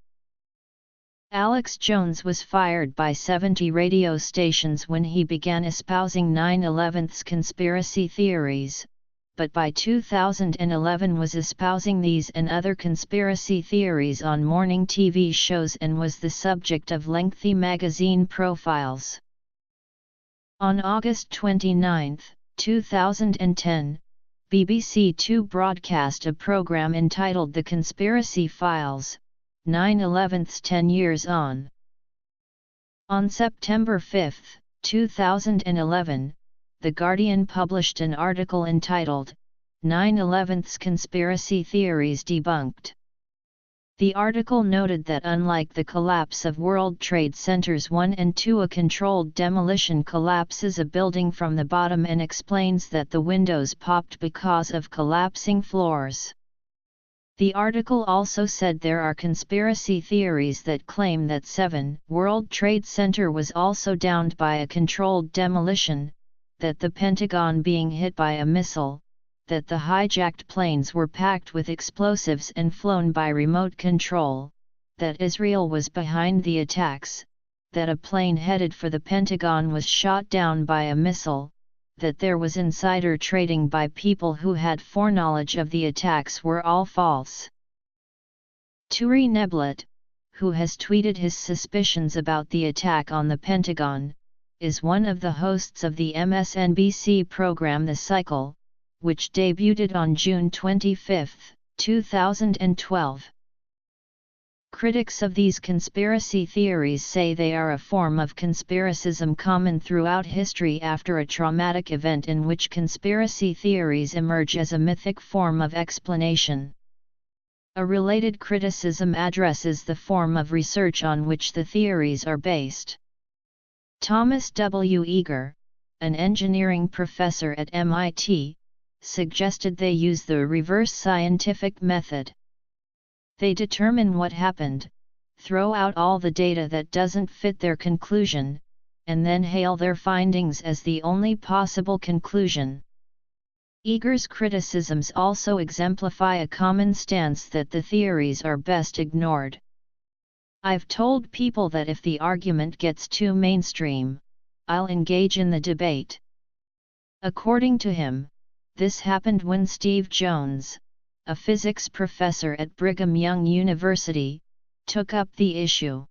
A: Alex Jones was fired by 70 radio stations when he began espousing 9/11's conspiracy theories, but by 2011 was espousing these and other conspiracy theories on morning TV shows and was the subject of lengthy magazine profiles. On August 29, 2010, BBC Two broadcast a program entitled The Conspiracy Files, 9/11's 10 Years On. On September 5, 2011, The Guardian published an article entitled, 9/11's Conspiracy Theories Debunked. The article noted that unlike the collapse of World Trade Centers 1 and 2, a controlled demolition collapses a building from the bottom, and explains that the windows popped because of collapsing floors. The article also said there are conspiracy theories that claim that 7 World Trade Center was also downed by a controlled demolition, that the Pentagon being hit by a missile, that the hijacked planes were packed with explosives and flown by remote control, that Israel was behind the attacks, that a plane headed for the Pentagon was shot down by a missile, that there was insider trading by people who had foreknowledge of the attacks were all false. Turi Neblet, who has tweeted his suspicions about the attack on the Pentagon, is one of the hosts of the MSNBC program The Cycle, which debuted on June 25, 2012. Critics of these conspiracy theories say they are a form of conspiracism common throughout history after a traumatic event in which conspiracy theories emerge as a mythic form of explanation. A related criticism addresses the form of research on which the theories are based. Thomas W. Eager, an engineering professor at MIT, suggested they use the reverse scientific method. They determine what happened, throw out all the data that doesn't fit their conclusion, and then hail their findings as the only possible conclusion. Eager's criticisms also exemplify a common stance that the theories are best ignored. I've told people that if the argument gets too mainstream, I'll engage in the debate. According to him, this happened when Steve Jones, a physics professor at Brigham Young University, took up the issue.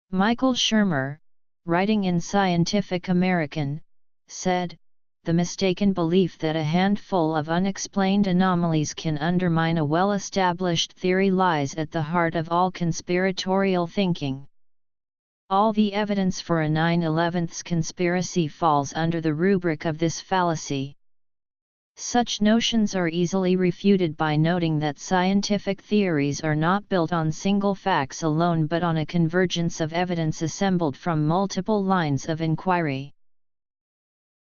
A: Michael Shermer, writing in Scientific American, said, "The mistaken belief that a handful of unexplained anomalies can undermine a well-established theory lies at the heart of all conspiratorial thinking. All the evidence for a 9/11 conspiracy falls under the rubric of this fallacy. Such notions are easily refuted by noting that scientific theories are not built on single facts alone but on a convergence of evidence assembled from multiple lines of inquiry.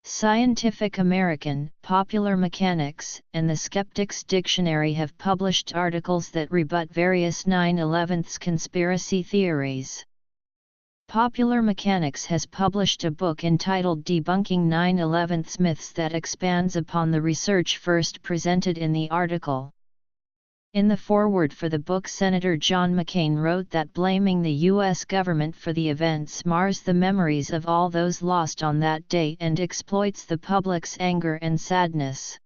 A: Scientific American, Popular Mechanics, and the Skeptics Dictionary have published articles that rebut various 9/11 conspiracy theories. Popular Mechanics has published a book entitled Debunking 9/11 Myths that expands upon the research first presented in the article. In the foreword for the book, Senator John McCain wrote that blaming the U.S. government for the events mars the memories of all those lost on that date and exploits the public's anger and sadness.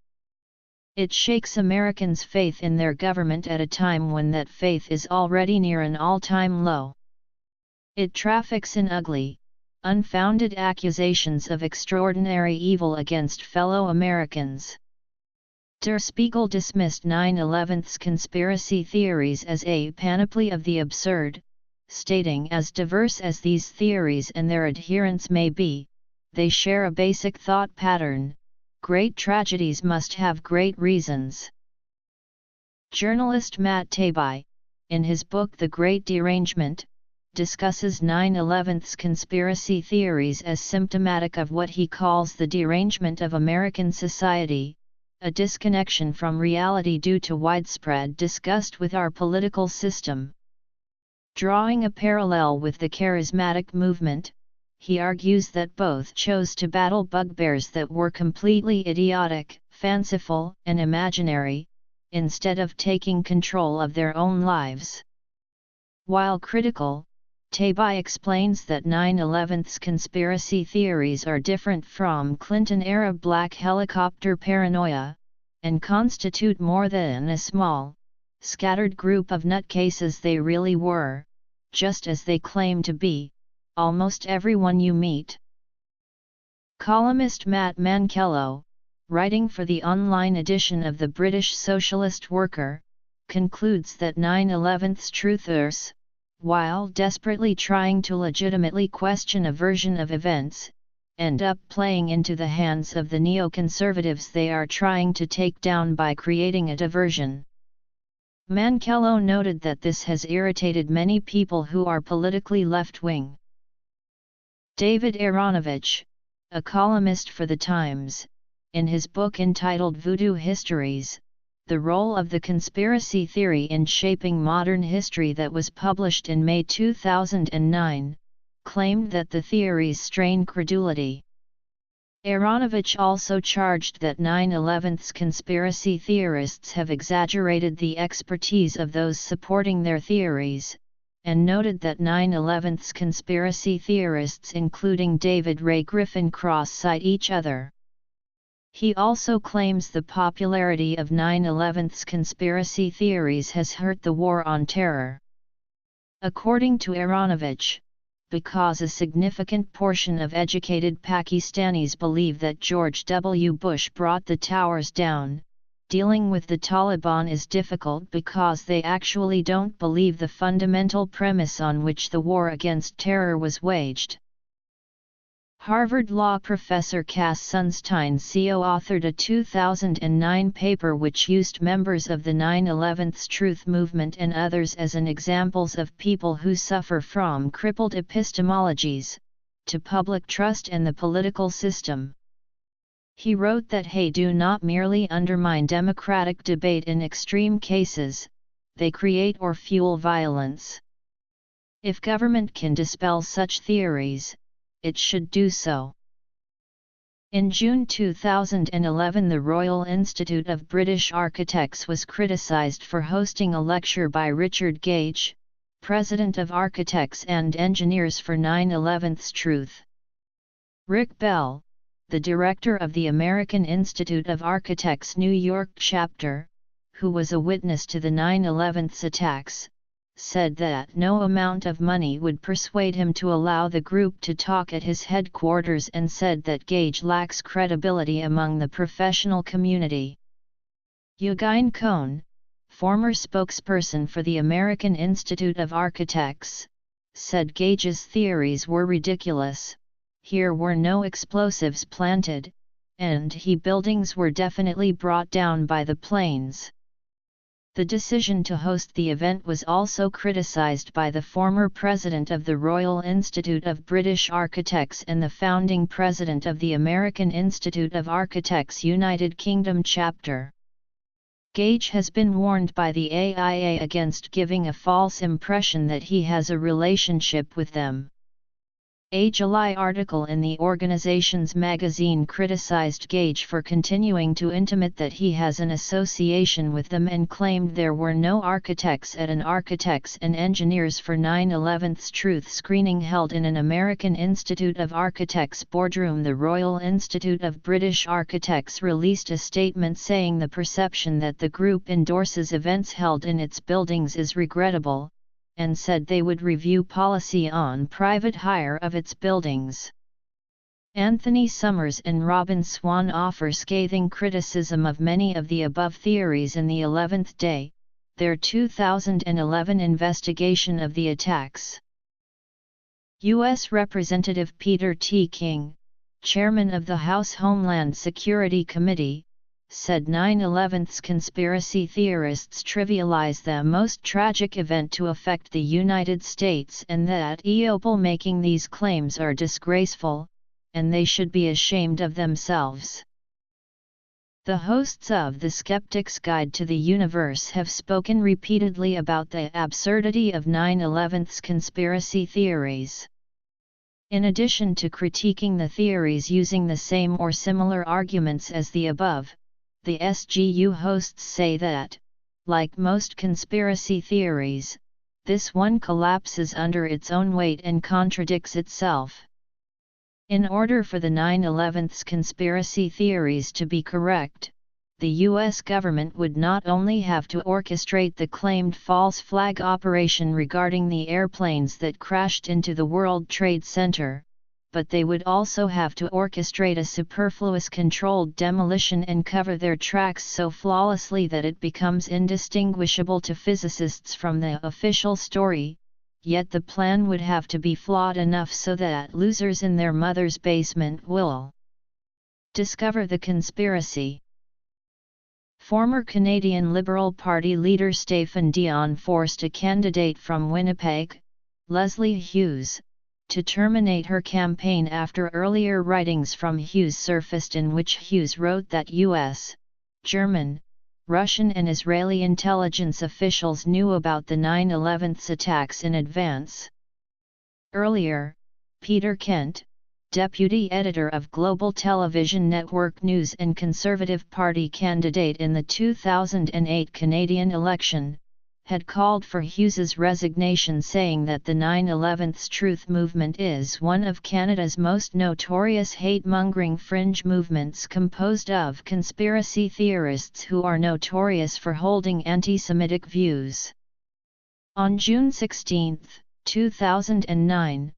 A: It shakes Americans' faith in their government at a time when that faith is already near an all-time low. It traffics in ugly, unfounded accusations of extraordinary evil against fellow Americans. Der Spiegel dismissed 9/11 conspiracy theories as a panoply of the absurd, stating as diverse as these theories and their adherents may be, they share a basic thought pattern: great tragedies must have great reasons. Journalist Matt Taibbi, in his book The Great Derangement, discusses 9/11 conspiracy theories as symptomatic of what he calls the derangement of American society, a disconnection from reality due to widespread disgust with our political system. Drawing a parallel with the charismatic movement, he argues that both chose to battle bugbears that were completely idiotic, fanciful, and imaginary, instead of taking control of their own lives. While critical, Taibbi explains that 9/11 conspiracy theories are different from Clinton-era black helicopter paranoia, and constitute more than a small, scattered group of nutcases. They really were, just as they claim to be, almost everyone you meet. Columnist Matt Mankello, writing for the online edition of the British Socialist Worker, concludes that 9/11 truthers, while desperately trying to legitimately question a version of events, end up playing into the hands of the neoconservatives they are trying to take down by creating a diversion. Mankello noted that this has irritated many people who are politically left-wing. David Aaronovitch, a columnist for The Times, in his book entitled Voodoo Histories, The Role of the Conspiracy Theory in Shaping Modern History, that was published in May 2009, claimed that the theories strain credulity. Aaronovitch also charged that 9/11 conspiracy theorists have exaggerated the expertise of those supporting their theories, and noted that 9/11 conspiracy theorists including David Ray Griffin cross-cite each other. He also claims the popularity of 9/11 conspiracy theories has hurt the war on terror. According to Aaronovitch, because a significant portion of educated Pakistanis believe that George W. Bush brought the towers down, dealing with the Taliban is difficult because they actually don't believe the fundamental premise on which the war against terror was waged. Harvard law professor Cass Sunstein co-authored a 2009 paper which used members of the 9/11 Truth Movement and others as an examples of people who suffer from crippled epistemologies, to public trust and the political system. He wrote that they do not merely undermine democratic debate in extreme cases, they create or fuel violence. If government can dispel such theories, it should do so. In June 2011, the Royal Institute of British Architects was criticised for hosting a lecture by Richard Gage, President of Architects and Engineers for 9/11 Truth. Rick Bell, the director of the American Institute of Architects New York chapter, who was a witness to the 9/11 attacks, said that no amount of money would persuade him to allow the group to talk at his headquarters, and said that Gage lacks credibility among the professional community. Eugene Cohn, former spokesperson for the American Institute of Architects, said Gage's theories were ridiculous. Here were no explosives planted, and buildings were definitely brought down by the planes. The decision to host the event was also criticized by the former president of the Royal Institute of British Architects and the founding president of the American Institute of Architects United Kingdom chapter. Gage has been warned by the AIA against giving a false impression that he has a relationship with them. A July article in the organization's magazine criticized Gage for continuing to intimate that he has an association with them and claimed there were no architects at an Architects and Engineers for 9/11's Truth screening held in an American Institute of Architects boardroom. The Royal Institute of British Architects released a statement saying the perception that the group endorses events held in its buildings is regrettable, and said they would review policy on private hire of its buildings. Anthony Summers and Robin Swan offer scathing criticism of many of the above theories in the 11th Day, their 2011 investigation of the attacks. U.S. Representative Peter T. King, chairman of the House Homeland Security Committee, said 9/11's conspiracy theorists trivialize the most tragic event to affect the United States and that people making these claims are disgraceful, and they should be ashamed of themselves. The hosts of The Skeptic's Guide to the Universe have spoken repeatedly about the absurdity of 9/11's conspiracy theories. In addition to critiquing the theories using the same or similar arguments as the above, the SGU hosts say that, like most conspiracy theories, this one collapses under its own weight and contradicts itself. In order for the 9/11's conspiracy theories to be correct, the U.S. government would not only have to orchestrate the claimed false flag operation regarding the airplanes that crashed into the World Trade Center, but they would also have to orchestrate a superfluous controlled demolition and cover their tracks so flawlessly that it becomes indistinguishable to physicists from the official story, yet the plan would have to be flawed enough so that losers in their mother's basement will discover the conspiracy. Former Canadian Liberal Party leader Stéphane Dion forced a candidate from Winnipeg, Leslie Hughes, to terminate her campaign after earlier writings from Hughes surfaced in which Hughes wrote that U.S., German, Russian and Israeli intelligence officials knew about the 9/11's attacks in advance. Earlier, Peter Kent, deputy editor of Global Television Network News and Conservative Party candidate in the 2008 Canadian election, had called for Hughes's resignation, saying that the 9/11's Truth movement is one of Canada's most notorious hate-mongering fringe movements composed of conspiracy theorists who are notorious for holding anti-Semitic views. On June 16, 2009,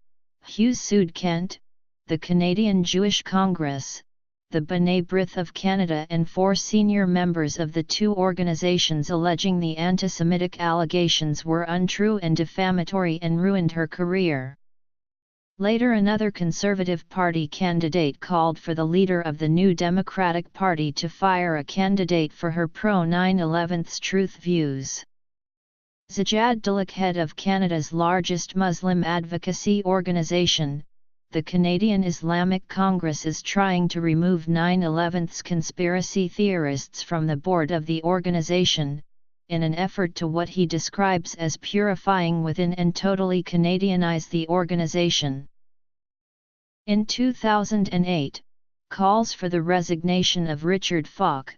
A: Hughes sued Kent, the Canadian Jewish Congress, the B'nai B'rith of Canada and 4 senior members of the two organizations, alleging the anti-Semitic allegations were untrue and defamatory and ruined her career. Later, another Conservative Party candidate called for the leader of the New Democratic Party to fire a candidate for her pro-9/11's Truth views. Zijad Dalik, head of Canada's largest Muslim advocacy organization, the Canadian Islamic Congress, is trying to remove 9/11's conspiracy theorists from the board of the organization, in an effort to what he describes as purifying within and totally Canadianize the organization. In 2008, calls for the resignation of Richard Falk,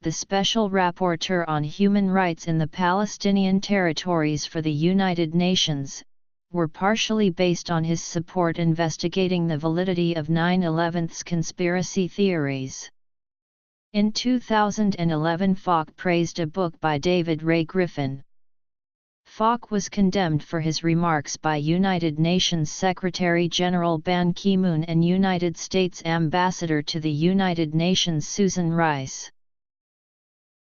A: the Special Rapporteur on Human Rights in the Palestinian Territories for the United Nations, were partially based on his support investigating the validity of 9/11's conspiracy theories. In 2011, Falk praised a book by David Ray Griffin. Falk was condemned for his remarks by United Nations Secretary-General Ban Ki-moon and United States Ambassador to the United Nations Susan Rice.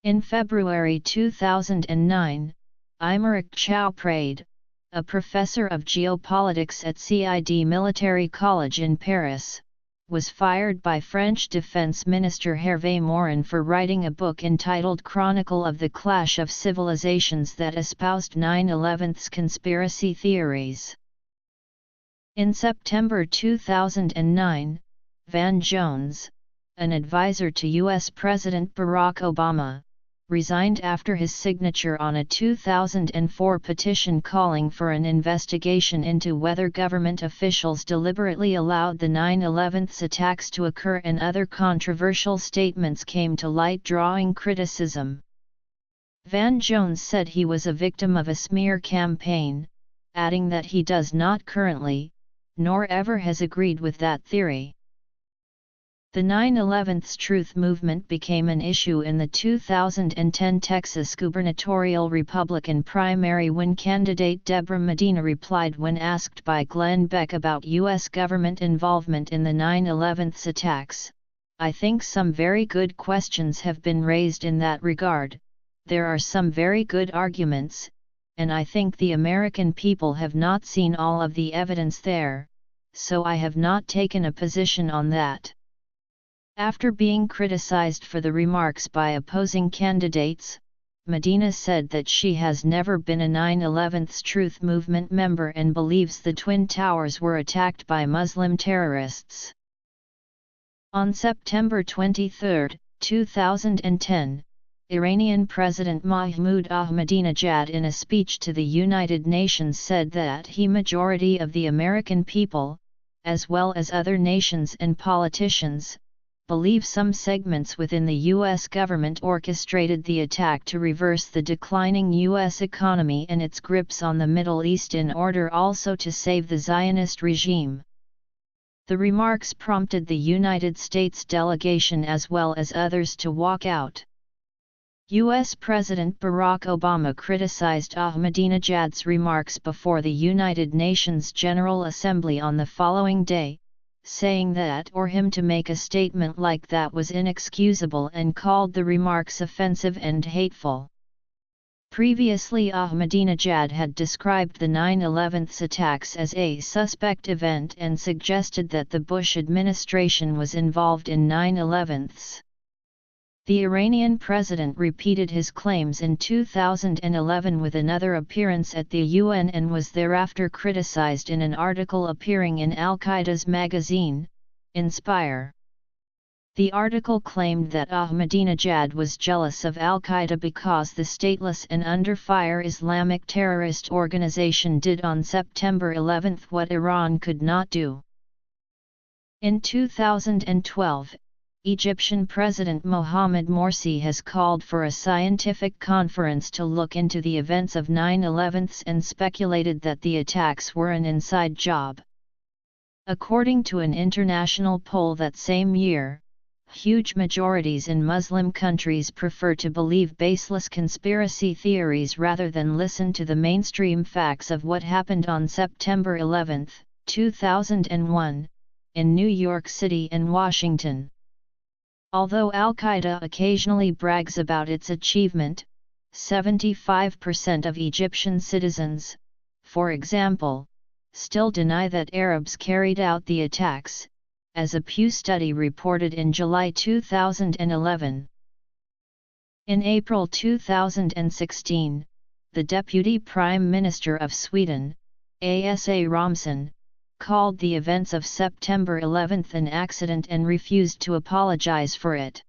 A: In February 2009, Aymeric Chow Prade, a professor of geopolitics at CID Military College in Paris, was fired by French Defense Minister Hervé Morin for writing a book entitled Chronicle of the Clash of Civilizations that espoused 9/11's conspiracy theories. In September 2009, Van Jones, an advisor to U.S. President Barack Obama, resigned after his signature on a 2004 petition calling for an investigation into whether government officials deliberately allowed the 9/11 attacks to occur, and other controversial statements came to light drawing criticism. Van Jones said he was a victim of a smear campaign, adding that he does not currently, nor ever has agreed with that theory. The 9/11's truth movement became an issue in the 2010 Texas gubernatorial Republican primary when candidate Deborah Medina replied when asked by Glenn Beck about U.S. government involvement in the 9/11 attacks, "I think some very good questions have been raised in that regard, there are some very good arguments, and I think the American people have not seen all of the evidence there, so I have not taken a position on that." After being criticized for the remarks by opposing candidates, Medina said that she has never been a 9/11's Truth Movement member and believes the Twin Towers were attacked by Muslim terrorists. On September 23, 2010, Iranian President Mahmoud Ahmadinejad in a speech to the United Nations said that the majority of the American people, as well as other nations and politicians, believe some segments within the U.S. government orchestrated the attack to reverse the declining U.S. economy and its grips on the Middle East in order also to save the Zionist regime. The remarks prompted the United States delegation as well as others to walk out. U.S. President Barack Obama criticized Ahmadinejad's remarks before the United Nations General Assembly on the following day, saying that for him to make a statement like that was inexcusable and called the remarks offensive and hateful. Previously, Ahmadinejad had described the 9/11 attacks as a suspect event and suggested that the Bush administration was involved in 9/11. The Iranian president repeated his claims in 2011 with another appearance at the UN and was thereafter criticized in an article appearing in Al-Qaeda's magazine, Inspire. The article claimed that Ahmadinejad was jealous of Al-Qaeda because the stateless and under-fire Islamic terrorist organization did on September 11 what Iran could not do. In 2012, Egyptian President Mohamed Morsi has called for a scientific conference to look into the events of 9/11 and speculated that the attacks were an inside job. According to an international poll that same year, huge majorities in Muslim countries prefer to believe baseless conspiracy theories rather than listen to the mainstream facts of what happened on September 11, 2001, in New York City and Washington. Although Al-Qaeda occasionally brags about its achievement, 75% of Egyptian citizens, for example, still deny that Arabs carried out the attacks, as a Pew study reported in July 2011. In April 2016, the Deputy Prime Minister of Sweden, Asa Romson, called the events of September 11 an accident and refused to apologize for it.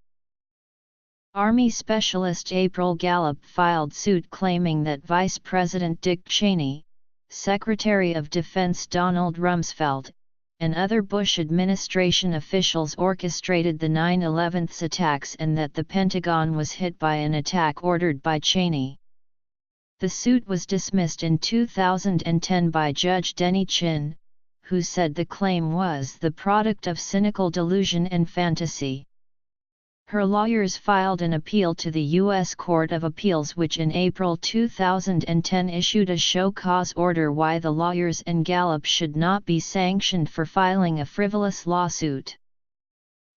A: Army specialist April Gallup filed suit claiming that Vice President Dick Cheney, Secretary of Defense Donald Rumsfeld, and other Bush administration officials orchestrated the 9/11 attacks and that the Pentagon was hit by an attack ordered by Cheney. The suit was dismissed in 2010 by Judge Denny Chin, who said the claim was the product of cynical delusion and fantasy. Her lawyers filed an appeal to the U.S. Court of Appeals, which in April 2010 issued a show cause order why the lawyers and Gallup should not be sanctioned for filing a frivolous lawsuit.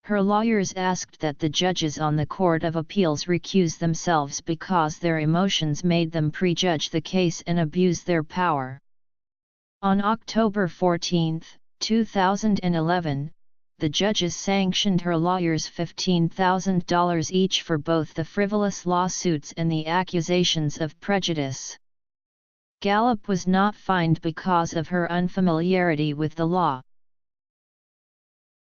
A: Her lawyers asked that the judges on the Court of Appeals recuse themselves because their emotions made them prejudge the case and abuse their power. On October 14, 2011, the judges sanctioned her lawyers $15,000 each for both the frivolous lawsuits and the accusations of prejudice. Gallup was not fined because of her unfamiliarity with the law.